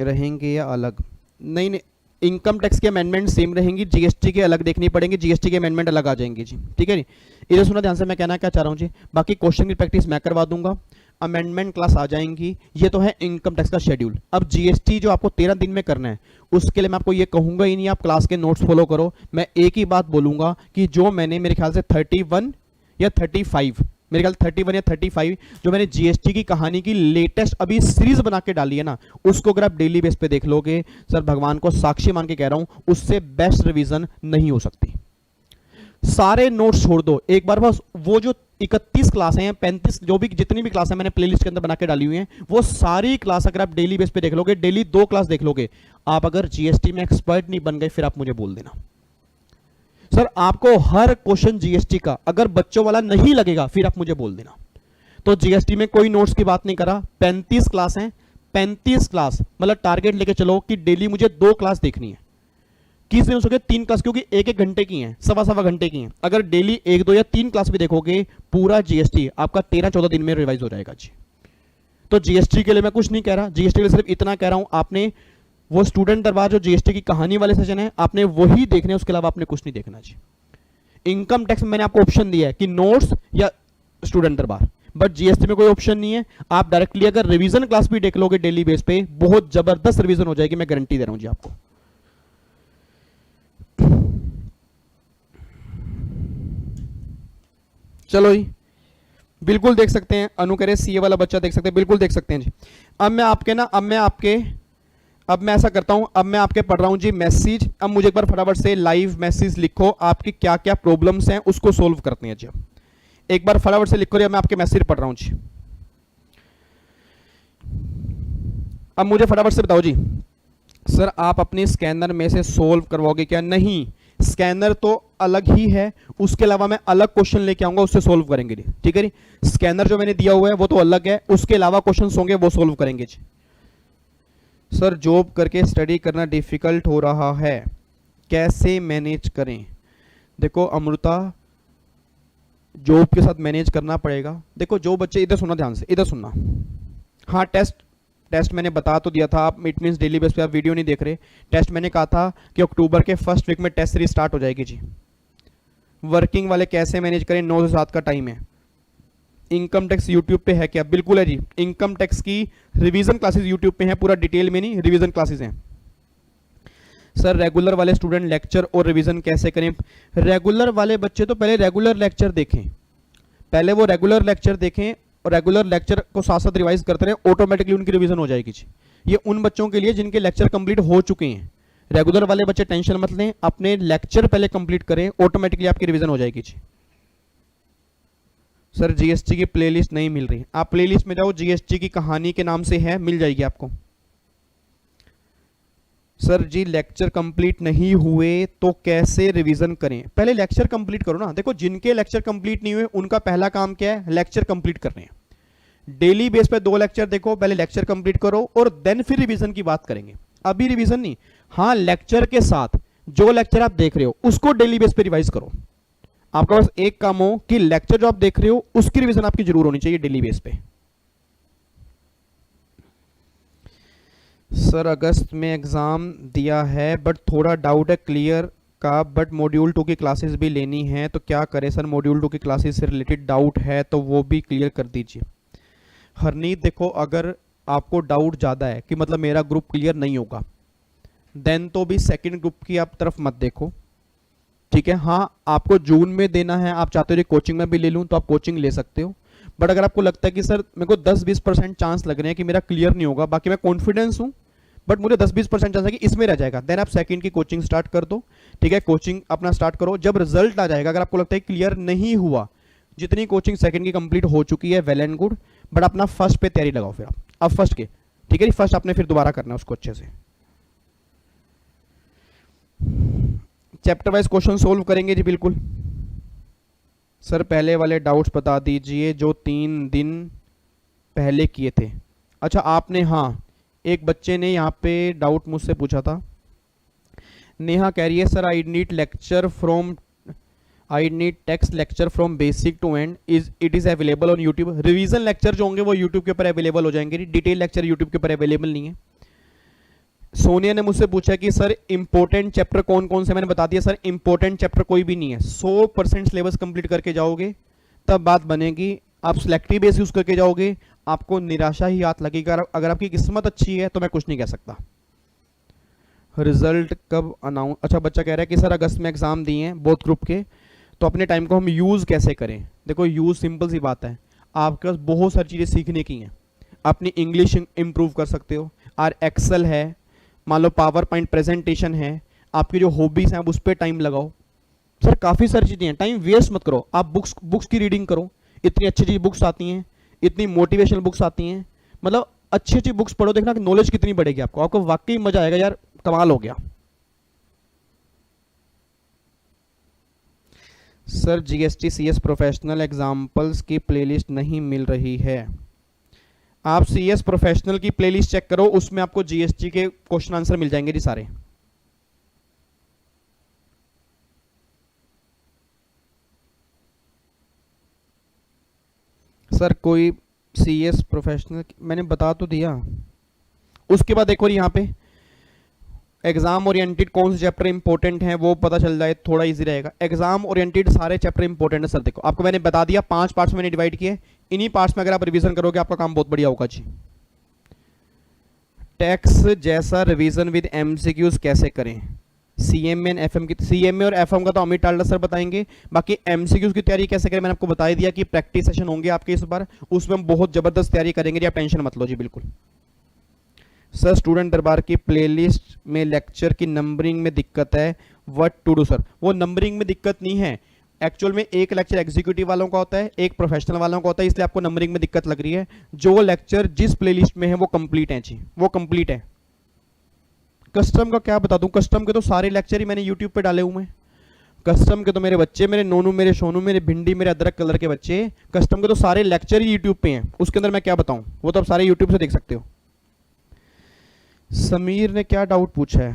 Speaker 1: रहेंगे या अलग? नहीं नहीं, इनकम टैक्स के अमेंडमेंट सेम रहेंगी, जीएसटी के अलग देखनी पड़ेंगी, जीएसटी के अमेंडमेंट अलग आ जाएंगे जी, ठीक है जी। इधर सुना ध्यान से, मैं कहना क्या चाह रहा हूँ जी। बाकी क्वेश्चन की प्रैक्टिस मैं करवा दूंगा, अमेंडमेंट क्लास आ जाएंगी। ये तो है इनकम टैक्स का शेड्यूल। अब जीएसटी जो आपको 13 दिन में करना है, उसके लिए मैं आपको ये कहूंगा ही नहीं आप क्लास के नोट्स फॉलो करो। मैं एक ही बात बोलूंगा कि जो मैंने मेरे ख्याल से 31 या 35, मेरे ख्याल 31 या 35 जो मैंने जीएसटी की कहानी की लेटेस्ट अभी सीरीज बना के डाली है ना, उसको अगर आप डेली बेस पे देख लोगे, सर भगवान को साक्षी मान के कह रहा हूं, उससे बेस्ट रिवीजन नहीं हो सकती। सारे नोट्स छोड़ दो, एक बार बस वो जो 31 क्लास हैं, 35 जो भी जितनी भी क्लास है मैंने प्लेलिस्ट के अंदर बना के डाली हुई हैं, वो सारी क्लास अगर आप डेली बेस पे देख लोगे, डेली 2 क्लास देख लोगे, आप अगर जीएसटी में एक्सपर्ट नहीं बन गए, फिर आप मुझे बोल देना सर आपको हर क्वेश्चन जीएसटी का अगर बच्चों वाला नहीं लगेगा, फिर आप मुझे बोल देना। तो जीएसटी में कोई नोट्स की बात नहीं करा, 35 क्लास हैं, 35 क्लास मतलब टारगेट लेके चलो कि डेली मुझे 2 क्लास देखनी है। किस दिन हो सके 3 क्लास, क्योंकि 1-1 घंटे की हैं, सवा घंटे की हैं। अगर डेली 1, 2 या 3 क्लास भी देखोगे, पूरा जीएसटी आपका 13-14 दिन में रिवाइज हो जाएगा जी। तो जीएसटी के लिए मैं कुछ नहीं कह रहा, जीएसटी के लिए सिर्फ इतना कह रहा हूं, आपने वो स्टूडेंट दरबार जो जीएसटी की कहानी वाले सेशन है, आपने वही देखने, उसके अलावा आपने कुछ नहीं देखना जी। इनकम टैक्स में मैंने आपको ऑप्शन दिया है कि नोट्स या स्टूडेंट दरबार, बट जीएसटी में कोई ऑप्शन नहीं है। आप डायरेक्टली अगर रिवीजन क्लास भी देख लोगे डेली बेस पे, बहुत जबरदस्त रिवीजन हो जाएगी, मैं गारंटी दे रहा हूं जी आपको। चलो जी, बिल्कुल देख सकते हैं, अनु करे सीए वाला बच्चा देख सकते हैं, बिल्कुल देख सकते हैं जी। अब मैं ऐसा करता हूं, अब मैं आपके पढ़ रहा हूं जी मैसेज। अब मुझे एक बार फटाफट से लाइव मैसेज लिखो, आपकी क्या क्या प्रॉब्लम्स हैं उसको सोल्व करते हैं जी। एक बार फटाफट से लिखो, मैं आपके मैसेज पढ़ रहा हूं जी। अब मुझे फटाफट से बताओ जी, सर आप अपनी स्कैनर में से सोल्व करवाओगे क्या? नहीं, स्कैनर तो अलग ही है, उसके अलावा मैं अलग क्वेश्चन लेके आऊंगा, उससे सोल्व करेंगे जी, ठीक है जी। स्कैनर जो मैंने दिया हुआ है वो तो अलग है, उसके अलावा क्वेश्चन होंगे वो सोल्व करेंगे जी। सर जॉब करके स्टडी करना डिफिकल्ट हो रहा है, कैसे मैनेज करें? देखो अमृता, जॉब के साथ मैनेज करना पड़ेगा। देखो जो बच्चे, इधर सुनना ध्यान से, इधर सुनना। हाँ, टेस्ट मैंने बता तो दिया था, आप इट मींस डेली बेस पे आप वीडियो नहीं देख रहे। टेस्ट मैंने कहा था कि अक्टूबर के फर्स्ट वीक में टेस्ट सीरीज स्टार्ट हो जाएगी जी। वर्किंग वाले कैसे मैनेज करें, 9 से 7 का टाइम है। इनकम टैक्स यूट्यूब पे है क्या? बिल्कुल है जी, इनकम टैक्स की रिवीजन क्लासेस यूट्यूब पे हैं, पूरा डिटेल में नहीं, रिवीजन क्लासेस हैं। सर रेगुलर वाले स्टूडेंट लेक्चर और रिवीजन कैसे करें? रेगुलर वाले बच्चे तो पहले रेगुलर लेक्चर देखें, पहले वो रेगुलर लेक्चर देखें और रेगुलर लेक्चर को साथ साथ रिवाइज करते रहे, ऑटोमेटिकली उनकी रिवीजन हो जाएगी जी। ये उन बच्चों के लिए जिनके लेक्चर कंप्लीट हो चुके हैं। रेगुलर वाले बच्चे टेंशन मत लें, अपने लेक्चर पहले कंप्लीट करें, ऑटोमेटिकली आपकी रिवीजन हो जाएगी जी। सर जीएसटी की प्लेलिस्ट नहीं मिल रही, आप प्लेलिस्ट में जाओ, जीएसटी की कहानी के नाम से है, मिल जाएगी आपको। सर जी लेक्चर कंप्लीट नहीं हुए तो कैसे रिवीजन करें? पहले लेक्चर कंप्लीट करो ना। देखो जिनके लेक्चर कंप्लीट नहीं हुए उनका पहला काम क्या है? लेक्चर कंप्लीट करने हैं। डेली बेस पे 2 लेक्चर देखो, पहले लेक्चर कंप्लीट करो और देन फिर रिवीजन की बात करेंगे। अभी रिवीजन नहीं, हाँ लेक्चर के साथ जो लेक्चर आप देख रहे हो उसको डेली बेस पे रिवाइज करो। आपका बस एक काम हो कि लेक्चर जो आप देख रहे हो उसकी रिवीजन आपकी जरूर होनी चाहिए डेली बेस पे। सर अगस्त में एग्जाम दिया है बट थोड़ा डाउट है क्लियर का, बट मॉड्यूल 2 की क्लासेस भी लेनी है तो क्या करें? सर मॉड्यूल 2 की क्लासेस से रिलेटेड डाउट है तो वो भी क्लियर कर दीजिए। हरनीत देखो, अगर आपको डाउट ज़्यादा है कि मतलब मेरा ग्रुप क्लियर नहीं होगा, देन तो भी सेकंड ग्रुप की आप तरफ मत देखो, ठीक है। हाँ आपको जून में देना है, आप चाहते हो कोचिंग में भी ले लूँ तो आप कोचिंग ले सकते हो, बट अगर आपको लगता है कि सर मेरे को 10-20% चांस लग रहे हैं कि मेरा क्लियर नहीं होगा, बाकी मैं कॉन्फिडेंस हूँ बट मुझे 10-20% चांस है कि इसमें रह जाएगा, देन आप सेकंड की कोचिंग स्टार्ट कर दो। ठीक है, कोचिंग अपना स्टार्ट करो। जब रिजल्ट आ जाएगा, अगर आपको लगता है क्लियर नहीं हुआ, जितनी कोचिंग सेकंड की कंप्लीट हो चुकी है वेल एंड गुड, बट अपना फर्स्ट पे तैयारी लगाओ फिर आप, अब फर्स्ट के। ठीक है जी, फर्स्ट आपने फिर दोबारा करना है उसको अच्छे से। चैप्टर वाइज क्वेश्चन सोल्व करेंगे जी बिल्कुल। सर पहले वाले डाउट्स बता दीजिए जो 3 दिन पहले किए थे। अच्छा आपने, हाँ एक बच्चे ने यहाँ पे डाउट मुझसे पूछा था। नेहा कह रही है sir I need text lecture from basic to end, it is available on YouTube. Revision lecture जो होंगे वो यूट्यूब के ऊपर अवेलेबल हो जाएंगे, डिटेल लेक्चर यूट्यूब के ऊपर अवेलेबल नहीं है। सोनिया ने मुझसे पूछा कि सर इंपॉर्टेंट चैप्टर कौन कौन से, मैंने बता दिया सर इंपॉर्टेंट चैप्टर कोई भी नहीं है। 100% सिलेबस कंप्लीट करके जाओगे तब बात बनेगी। आप सिलेक्टिव बेस यूज करके जाओगे, आपको निराशा ही हाथ लगेगा। अगर आपकी किस्मत अच्छी है तो मैं कुछ नहीं कह सकता। रिजल्ट कब अनाउंस, अच्छा बच्चा कह रहा है कि सर अगस्त में एग्जाम दिए हैं बोथ ग्रुप के, तो अपने टाइम को हम यूज कैसे करें। देखो यूज सिंपल सी बात है, आपके पास बहुत सारी चीजें सीखने की हैं। अपनी इंग्लिश इंप्रूव कर सकते हो, और एक्सेल है, मान लो पावर पॉइंट प्रेजेंटेशन है, आपकी जो हॉबीज हैं उस पर टाइम लगाओ। सर काफ़ी सारी चीज़ें हैं, टाइम वेस्ट मत करो। आप बुक्स की रीडिंग करो, इतनी अच्छी अच्छी बुक्स आती हैं, इतनी मोटिवेशनल बुक्स आती हैं, मतलब अच्छी अच्छी बुक्स पढ़ो, देखना कि नॉलेज कितनी बढ़ेगी आपको वाकई मजा आएगा यार, कमाल हो गया। Sir GST CS professional examples की प्लेलिस्ट नहीं मिल रही है। आप सीएस प्रोफेशनल की प्लेलिस्ट चेक करो, उसमें आपको जीएसटी के क्वेश्चन आंसर मिल जाएंगे जी सारे। सर कोई सीएस प्रोफेशनल मैंने बता तो दिया। उसके बाद देखो यहाँ पे एग्जाम ओरिएंटेड कौन से चैप्टर इंपॉर्टेंट हैं वो पता चल जाए, थोड़ा इजी रहेगा। एग्जाम ओरिएंटेड सारे चैप्टर इंपॉर्टेंट है सर। देखो आपको मैंने बता दिया, 5 पार्ट्स मैंने डिवाइड किए, इन्हीं पार्ट्स में अगर आप रिवीजन करोगे आपका काम बहुत बढ़िया होगा जी। टैक्स जैसा रिवीजन विद एमसीक्यूज कैसे करें। सीएमए एंड एफएम की, सीएमए और एफएम का तो अमित टाल्डा सर बताएंगे, बाकी एमसीक्यूज की तैयारी कैसे करें मैंने आपको बता ही दिया कि प्रैक्टिस सेशन होंगे आपके इस बार, उसमें हम बहुत जबरदस्त तैयारी करेंगे जी, आप टेंशन मत लो जी बिल्कुल। सर स्टूडेंट दरबार की प्लेलिस्ट में लेक्चर की नंबरिंग में दिक्कत है, व्हाट टू डू। सर वो नंबरिंग में दिक्कत नहीं है, एक्चुअल में एक लेक्चर एग्जीक्यूटिव वालों का होता है, एक प्रोफेशनल वालों का होता है, इसलिए आपको नंबरिंग में दिक्कत लग रही है। जो लेक्चर जिस प्लेलिस्ट में है वो कंप्लीट है जी, वो कंप्लीट है। कस्टम का क्या बता दूं, कस्टम के तो सारे लेक्चर ही मैंने यूट्यूब पे डाले हुए हैं। कस्टम के तो मेरे बच्चे, मेरे नोनू, मेरे सोनू, मेरे भिंडी, मेरे अदरक कलर के बच्चे, कस्टम के तो सारे लेक्चर ही यूट्यूब पे हैं, उसके अंदर मैं क्या बताऊं, वो तो आप सारे यूट्यूब से देख सकते हो। समीर ने क्या डाउट पूछा है,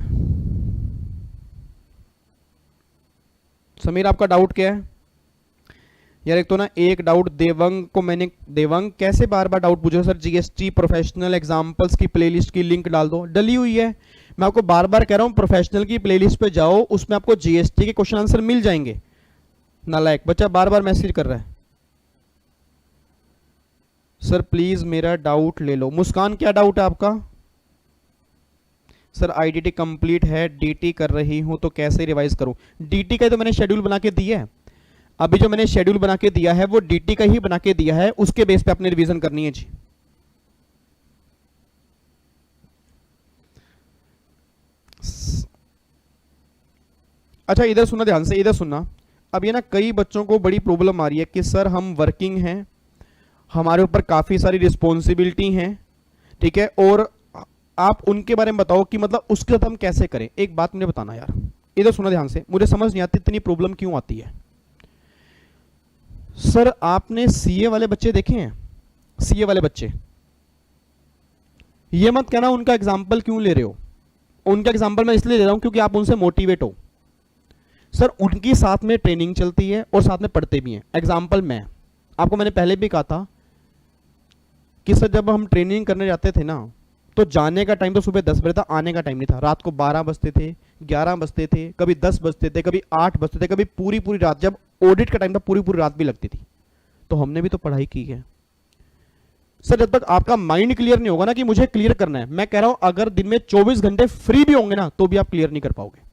Speaker 1: समीर आपका डाउट क्या है यार। एक तो ना एक डाउट देवंग को मैंने, देवंग कैसे बार बार डाउट पूछो सर, जीएसटी प्रोफेशनल एग्जांपल्स की प्लेलिस्ट की लिंक डाल दो, डली हुई है। मैं आपको बार बार कह रहा हूं प्रोफेशनल की प्लेलिस्ट पे जाओ, उसमें आपको जीएसटी के क्वेश्चन आंसर मिल जाएंगे। नालायक बच्चा बार बार मैसेज कर रहा है। सर प्लीज मेरा डाउट ले लो। मुस्कान क्या डाउट है आपका। सर आईडीटी कंप्लीट है, डीटी कर रही हूं तो कैसे रिवाइज करूं। डीटी का तो मैंने शेड्यूल बना के दिया है, अभी जो मैंने शेड्यूल बना के दिया है वो डीटी का ही बना के दिया है, उसके बेस पे आपने रिवीजन करनी है जी। अच्छा इधर सुनना ध्यान से, इधर सुनना। अब ये ना कई बच्चों को बड़ी प्रॉब्लम आ रही है कि सर हम वर्किंग हैं, हमारे ऊपर काफ़ी सारी रिस्पॉन्सिबिलिटी हैं, ठीक है, और आप उनके बारे में बताओ कि मतलब उसके साथ हम कैसे करें। एक बात मुझे बताना यार, इधर सुनना ध्यान से, मुझे समझ नहीं आती इतनी प्रॉब्लम क्यों आती है। सर आपने सीए वाले बच्चे देखे हैं, सीए वाले बच्चे, ये मत कहना उनका एग्जाम्पल क्यों ले रहे हो। उनका एग्जाम्पल मैं इसलिए ले रहा हूं क्योंकि आप उनसे मोटिवेट हो। सर उनकी साथ में ट्रेनिंग चलती है और साथ में पढ़ते भी हैं। एग्जाम्पल मैं आपको, मैंने पहले भी कहा था कि सर जब हम ट्रेनिंग करने जाते थे ना, तो जाने का टाइम तो सुबह 10 बजे था, आने का टाइम नहीं था। रात को 12 बजते थे, 11 बजते थे, कभी 10 बजते थे, कभी 8 बजते थे, कभी पूरी पूरी रात, जब ऑडिट का टाइम था पूरी पूरी रात भी लगती थी। तो हमने भी तो पढ़ाई की है। सर जब तक आपका माइंड क्लियर नहीं होगा ना कि मुझे क्लियर करना है, मैं कह रहा हूं अगर दिन में 24 घंटे फ्री भी होंगे ना तो भी आप क्लियर नहीं कर पाओगे।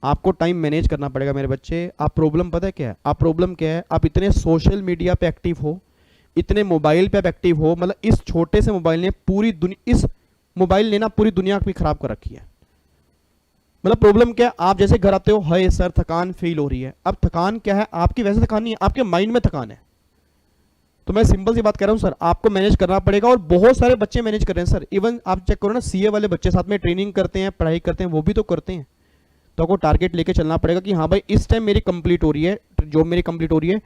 Speaker 1: आपको टाइम मैनेज करना पड़ेगा मेरे बच्चे। आप प्रॉब्लम पता है क्या है, आप प्रॉब्लम क्या है, आप इतने सोशल मीडिया पे एक्टिव हो, इतने मोबाइल पे एक्टिव हो, मतलब इस छोटे से मोबाइल ने पूरी दुनिया, इस मोबाइल ने ना पूरी दुनिया भी खराब कर रखी है। मतलब प्रॉब्लम क्या है, आप जैसे घर आते हो, हाय सर थकान फील हो रही है। अब थकान क्या है, आपकी वैसे थकान नहीं है, आपके माइंड में थकान है। तो मैं सिंपल सी बात कर रहा हूँ सर, आपको मैनेज करना पड़ेगा, और बहुत सारे बच्चे मैनेज कर रहे हैं सर। इवन आप चेक करो ना, सीए वाले बच्चे साथ में ट्रेनिंग करते हैं, पढ़ाई करते हैं, वो भी तो करते हैं। तो आपको टारगेट लेके चलना पड़ेगा कि हाँ भाई इस टाइम मेरी कंप्लीट हो रही है, जॉब मेरी कंप्लीट हो रही है,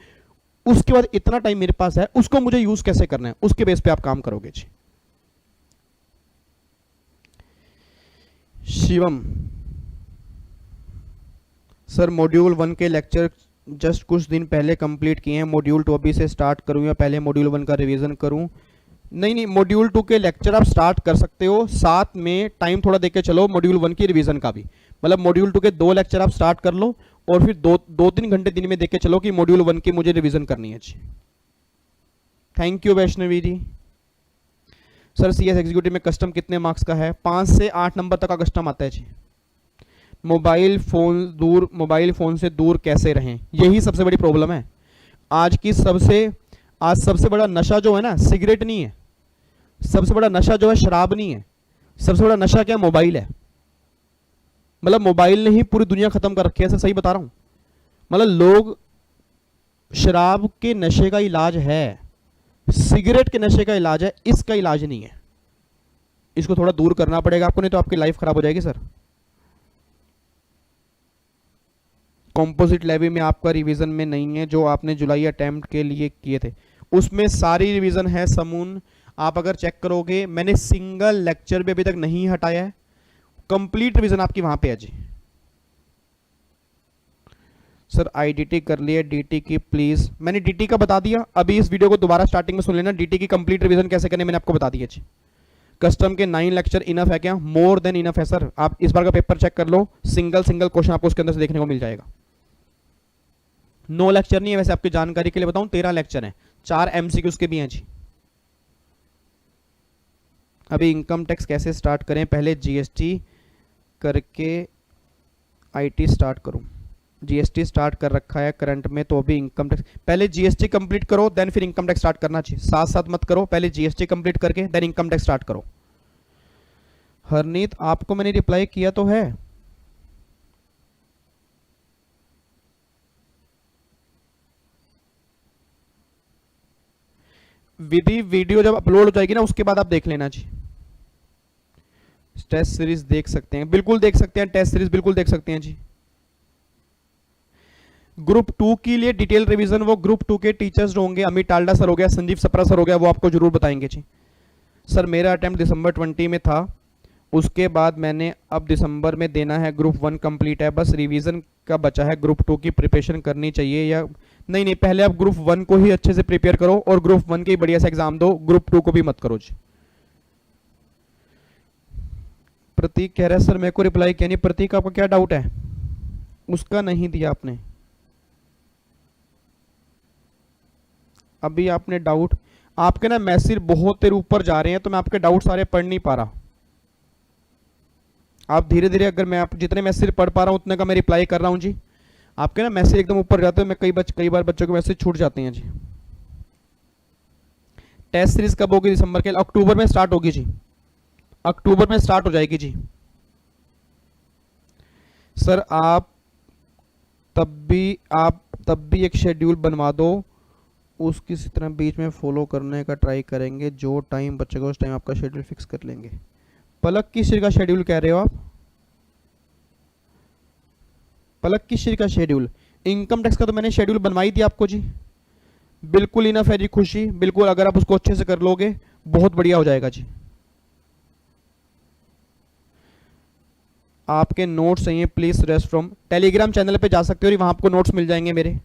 Speaker 1: उसके बाद इतना टाइम मेरे पास है, उसको मुझे यूज कैसे करना है, उसके बेस पे आप काम करोगे जी। शिवम सर, मॉड्यूल 1 के लेक्चर जस्ट कुछ दिन पहले कंप्लीट किए हैं, मॉड्यूल 2 अभी से स्टार्ट करूं या पहले मॉड्यूल 1 का रिवीजन करूं? नहीं, मॉड्यूल 2 के लेक्चर आप स्टार्ट कर सकते हो, साथ में टाइम थोड़ा देके चलो मॉड्यूल 1 की रिवीजन का भी। मतलब मॉड्यूल 2 के 2 लेक्चर आप स्टार्ट कर लो, और फिर 2-3 घंटे दिन में देख के चलो कि मॉड्यूल 1 की मुझे रिवीजन करनी है जी। थैंक यू वैष्णवी जी। सर सीएस एग्जीक्यूटिव में कस्टम कितने मार्क्स का है? 5 से 8 नंबर तक का कस्टम आता है जी। मोबाइल फोन से दूर कैसे रहें, यही सबसे बड़ी प्रॉब्लम है। आज सबसे बड़ा नशा जो है ना, सिगरेट नहीं है, सबसे बड़ा नशा जो है शराब नहीं है, सबसे बड़ा नशा क्या है, मोबाइल है। मतलब मोबाइल ने ही पूरी दुनिया खत्म कर रखी है, सर सही बता रहा हूं। मतलब लोग, शराब के नशे का इलाज है, सिगरेट के नशे का इलाज है, इसका इलाज नहीं है। इसको थोड़ा दूर करना पड़ेगा आपको, नहीं तो आपकी लाइफ खराब हो जाएगी सर। कॉम्पोजिट लेवी में आपका रिवीजन में नहीं है, जो आपने जुलाई अटेम्प्ट के लिए किए थे उसमें सारी रिवीजन है समून। आप अगर चेक करोगे, मैंने सिंगल लेक्चर भी अभी तक नहीं हटाया है, कंप्लीट रिवीजन आपकी वहां पे है जी। सर आईडीटी कर लिया, डीटी की प्लीज, मैंने डीटी का बता दिया, अभी इस वीडियो को दोबारा स्टार्टिंग में सुन लेना, डीटी की कंप्लीट रिवीजन कैसे करने मैंने आपको बता दिया जी। कस्टम के 9 लेक्चर इनफ है क्या? मोर देन इनफ है सर। आप इस बार का पेपर चेक कर लो, सिंगल क्वेश्चन आपको उसके अंदर से देखने को मिल जाएगा। 9 लेक्चर नहीं है, वैसे आपकी जानकारी के लिए बताऊं 13 लेक्चर हैं, 4 एमसीक्यूज के भी हैं जी। अभी इनकम टैक्स कैसे स्टार्ट करें? पहले जीएसटी करके आईटी स्टार्ट करूं? जीएसटी स्टार्ट कर रखा है करंट में, तो अभी इनकम टैक्स, पहले जीएसटी कंप्लीट करो देन फिर इनकम टैक्स स्टार्ट करना चाहिए, साथ साथ मत करो, पहले जीएसटी कंप्लीट करके देन इनकम टैक्स स्टार्ट करो। हरनीत आपको मैंने रिप्लाई किया तो है। विधि वीडियो जब अपलोड हो जाएगी ना, उसके बाद आप देख लेना जी। टेस्ट सीरीज देख सकते हैं, बिल्कुल देख सकते हैं, टेस्ट सीरीज बिल्कुल देख सकते हैं जी। ग्रुप 2 के लिए डिटेल रिवीजन वो ग्रुप 2 के टीचर्स जो होंगे, अमित टाल्डा सर हो गया, संजीव सप्रा सर हो गया, वो आपको जरूर बताएंगे जी। सर मेरा अटेम्प्ट दिसंबर 20 में था, उसके बाद मैंने अब दिसंबर में देना है, ग्रुप 1 कंप्लीट है, बस रिवीजन का बचा है, ग्रुप 2 की प्रिपरेशन करनी चाहिए या नहीं? पहले आप ग्रुप 1 को ही अच्छे से प्रिपेयर करो और ग्रुप 1 के बढ़िया से एग्जाम दो, ग्रुप 2 को भी मत करो जी। प्रतीक कह रहा है सर मेरे को रिप्लाई किया नहीं। प्रतीक आपका क्या डाउट है? उसका नहीं दिया आपने, अभी आपने डाउट, आपके ना मैसेज बहुत देर ऊपर जा रहे हैं, तो मैं आपके डाउट सारे पढ़ नहीं पा रहा। आप धीरे धीरे, अगर मैं आप जितने मैसेज पढ़ पा रहा हूं उतने का मैं रिप्लाई कर रहा हूं जी। आपके ना मैसेज एकदम ऊपर जाते हैं, मैं कई बार बच्चों के मैसेज छूट जाते हैं जी। टेस्ट सीरीज कब होगी? दिसंबर के, अक्टूबर में स्टार्ट होगी जी, अक्टूबर में स्टार्ट हो जाएगी जी। सर आप तब भी एक शेड्यूल बनवा दो, उस किसी तरह बीच में फॉलो करने का ट्राई करेंगे, जो टाइम बचेगा उस टाइम आपका शेड्यूल फिक्स कर लेंगे। पलक किस चीज का शेड्यूल कह रहे हो आप? पलक किस चीज का शेड्यूल? इनकम टैक्स का तो मैंने शेड्यूल बनवाई थी आपको जी, बिल्कुल इनफ है जी खुशी, बिल्कुल, अगर आप उसको अच्छे से कर लोगे बहुत बढ़िया हो जाएगा जी। आपके नोट्स चाहिए please rest from, Telegram channel पे जा सकते हो, वहां आपको नोट्स मिल जाएंगे, मेरे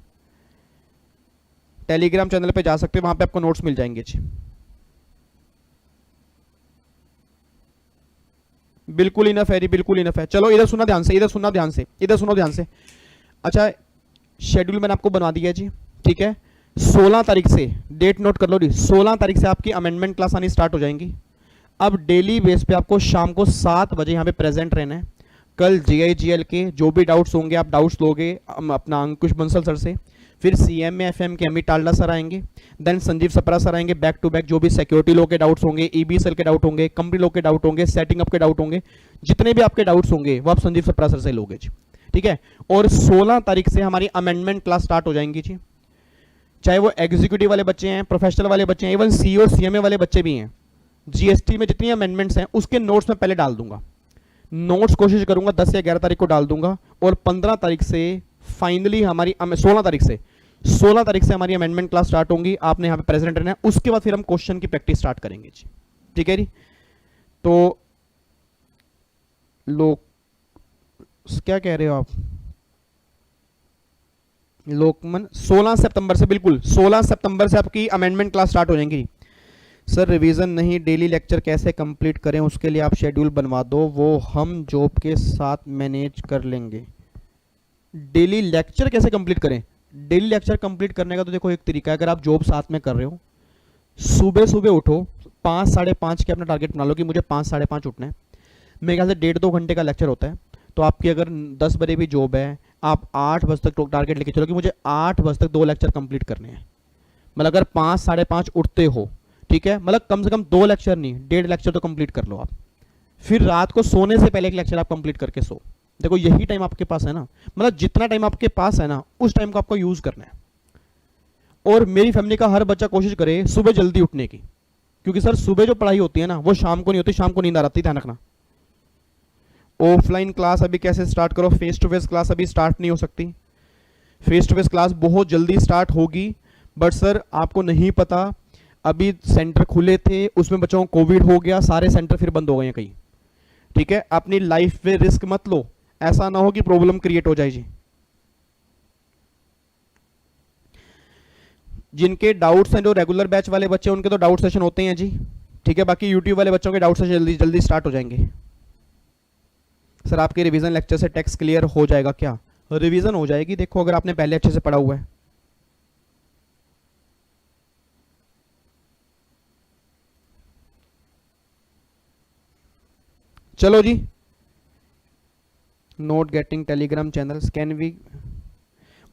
Speaker 1: टेलीग्राम चैनल पे जा सकते हो, वहां पे आपको नोट्स मिल जाएंगे जी। बिल्कुल इनफ है, बिल्कुल इनफ है। चलो इधर सुनना ध्यान से, इधर सुनना ध्यान से, इधर सुनो ध्यान से। अच्छा शेड्यूल मैंने आपको बनवा दिया जी, ठीक है। 16 तारीख से, डेट नोट कर लो जी, 16 तारीख से आपकी अमेंडमेंट क्लास आनी स्टार्ट हो जाएंगी। अब डेली बेस पे आपको शाम को 7 बजे यहाँ पे प्रेजेंट रहना है। कल JIGL के जो भी डाउट्स होंगे आप डाउट्स लोगे अपना अंकुश बंसल सर से, फिर CMA FM के अमित टाल्डा सर आएंगे, देन संजीव सप्रा सर आएंगे, बैक टू बैक जो भी सिक्योरिटी लॉ के डाउट्स होंगे, EBSL के डाउट होंगे, कंपनी लॉ के डाउट होंगे, सेटिंग अप के डाउट होंगे, जितने भी आपके डाउट्स होंगे वो आप संजीव सप्रा सर से लोगे जी, ठीक है। और 16 तारीख से हमारी अमेंडमेंट क्लास स्टार्ट हो जाएंगी जी, चाहे वो एग्जीक्यूटिव वाले बच्चे हैं, प्रोफेशनल वाले बच्चे हैं, इवन CEO CMA वाले बच्चे भी हैं। GST में जितनी अमेंडमेंट्स हैं उसके नोट्स मैं पहले डाल दूंगा, नोट्स कोशिश करूंगा 10 या 11 तारीख को डाल दूंगा, और 15 तारीख से फाइनली हमारी 16 तारीख से हमारी अमेंडमेंट क्लास स्टार्ट होंगी। आपने यहाँ पे प्रेजेंट रहना है, उसके बाद फिर हम क्वेश्चन की प्रैक्टिस स्टार्ट करेंगे जी, ठीक है जी। तो लोग क्या कह रहे हो आप लोकमन? 16 सितंबर से, बिल्कुल 16 सितंबर से आपकी अमेंडमेंट क्लास स्टार्ट हो जाएंगी। सर रिवीजन नहीं, डेली लेक्चर कैसे कंप्लीट करें, उसके लिए आप शेड्यूल बनवा दो, वो हम जॉब के साथ मैनेज कर लेंगे। डेली लेक्चर कैसे कंप्लीट करें? डेली लेक्चर कंप्लीट करने का तो देखो एक तरीका है, अगर आप जॉब साथ में कर रहे हो, सुबह सुबह उठो, 5 साढ़े 5 के अपना टारगेट बना लो कि मुझे 5 साढ़े 5 उठना है। मेरे ख्याल से 1.5-2 घंटे का लेक्चर होता है, तो आपकी अगर 10 बजे भी जॉब है, आप 8 बजे तक टारगेट लेके चलो कि मुझे 8 बजे तक 2 लेक्चर कंप्लीट करने हैं। मतलब अगर 5 साढ़े 5 उठते हो, ठीक है, मतलब कम से कम 2 लेक्चर नहीं, 1.5 लेक्चर तो कंप्लीट कर लो आप। फिर रात को सोने से पहले एक लेक्चर आप कंप्लीट करके सो। देखो यही टाइम आपके पास है ना, मतलब जितना टाइम आपके पास है ना उस टाइम को आपको यूज करना है। और मेरी फैमिली का हर बच्चा कोशिश करे सुबह जल्दी उठने की, क्योंकि सर सुबह जो पढ़ाई होती है ना वो शाम को नहीं होती, शाम को नींद आ जाती है, ध्यान रखना। ऑफलाइन क्लास अभी कैसे स्टार्ट करो, फेस टू फेस क्लास अभी स्टार्ट नहीं हो सकती, फेस टू फेस क्लास बहुत जल्दी स्टार्ट होगी, बट सर आपको नहीं पता, अभी सेंटर खुले थे उसमें बच्चों को कोविड हो गया, सारे सेंटर फिर बंद हो गए हैं कहीं, ठीक है। अपनी लाइफ पे रिस्क मत लो, ऐसा ना हो कि प्रॉब्लम क्रिएट हो जाए जी। जिनके डाउट्स हैं, जो रेगुलर बैच वाले बच्चे उनके तो डाउट सेशन होते हैं जी, ठीक है, बाकी यूट्यूब वाले बच्चों के डाउट सेशन जल्दी जल्दी स्टार्ट हो जाएंगे। सर आपके रिवीजन लेक्चर से टेक्स्ट क्लियर हो जाएगा क्या? रिवीजन हो जाएगी, देखो अगर आपने पहले अच्छे से पढ़ा हुआ है। चलो जी, note getting Telegram channels can we,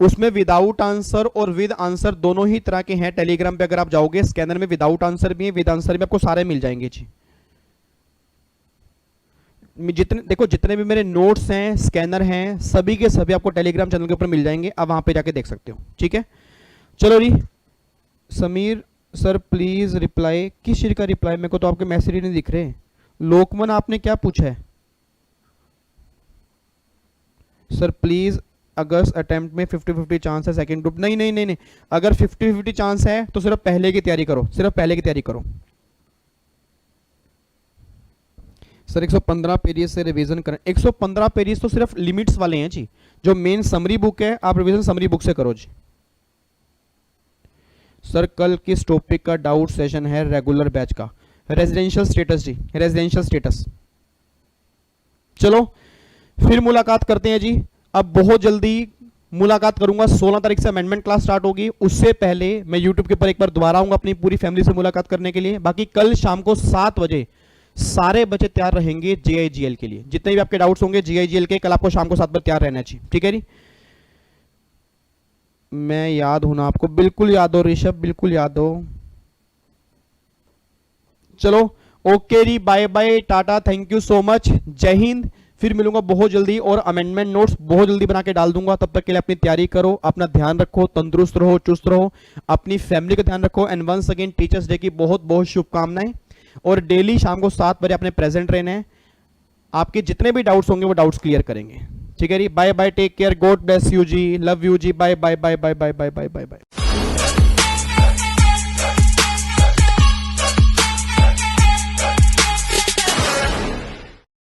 Speaker 1: उसमें विदाउट आंसर और विद आंसर दोनों ही तरह के हैं। टेलीग्राम पे अगर आप जाओगे स्कैनर में विदाउट आंसर भी है, विद आंसर भी, आपको सारे मिल जाएंगे जी। जितने भी मेरे नोट्स हैं, स्कैनर हैं, सभी के सभी आपको टेलीग्राम चैनल के ऊपर मिल जाएंगे, आप वहां पे जाके देख सकते हो, ठीक है। चलो जी, समीर सर प्लीज रिप्लाई, किस चीज का रिप्लाई? मेरे को तो आपके मैसेज ही नहीं दिख रहे। लोकमन आपने क्या पूछा है? सर प्लीज अगस्त अटेम्प्ट में 50-50 चांस है सेकंड ग्रुप? नहीं नहीं नहीं नहीं, अगर 50-50 चांस है तो सिर्फ पहले की तैयारी करो, सिर्फ पहले की तैयारी करो। सर 115 पेजेस से रिवीजन करें? 115 पेजेस तो सिर्फ लिमिट्स वाले हैं जी, जो मेन समरी बुक है आप रिवीजन समरी बुक से करो जी। सर कल किस टॉपिक का डाउट सेशन है रेगुलर बैच का? रेजिडेंशियल स्टेटस जी, रेजिडेंशियल स्टेटस। चलो फिर मुलाकात करते हैं जी, अब बहुत जल्दी मुलाकात करूंगा। 16 तारीख से अमेंडमेंट क्लास स्टार्ट होगी, उससे पहले मैं यूट्यूब के ऊपर एक बार दोबारा आऊंगा अपनी पूरी फैमिली से मुलाकात करने के लिए। बाकी कल शाम को 7 बजे सारे बच्चे तैयार रहेंगे JIGL के लिए, जितने भी आपके डाउट्स होंगे JIGL के, कल आपको शाम को 7 बजे तैयार रहना चाहिए, ठीक है जी। मैं याद हूं ना आपको? बिल्कुल याद हो ऋषभ, बिल्कुल याद हो। चलो ओके जी, bye bye, tata, thank you so much, जय हिंद। फिर मिलूंगा बहुत जल्दी और अमेंडमेंट नोट्स बहुत जल्दी बना के डाल दूंगा। तब तक के लिए अपनी तैयारी करो, अपना ध्यान रखो, तंदुरुस्त रहो, चुस्त रहो, अपनी फैमिली का ध्यान रखो। And once again teachers' day की बहुत बहुत शुभकामनाएं। और डेली शाम को 7 बजे अपने प्रेजेंट रहना है, आपके जितने भी डाउट्स होंगे वो डाउट्स क्लियर करेंगे, ठीक है जी। Bye bye, take care, God bless you जी, लव यू जी, bye bye bye bye bye bye bye bye bye.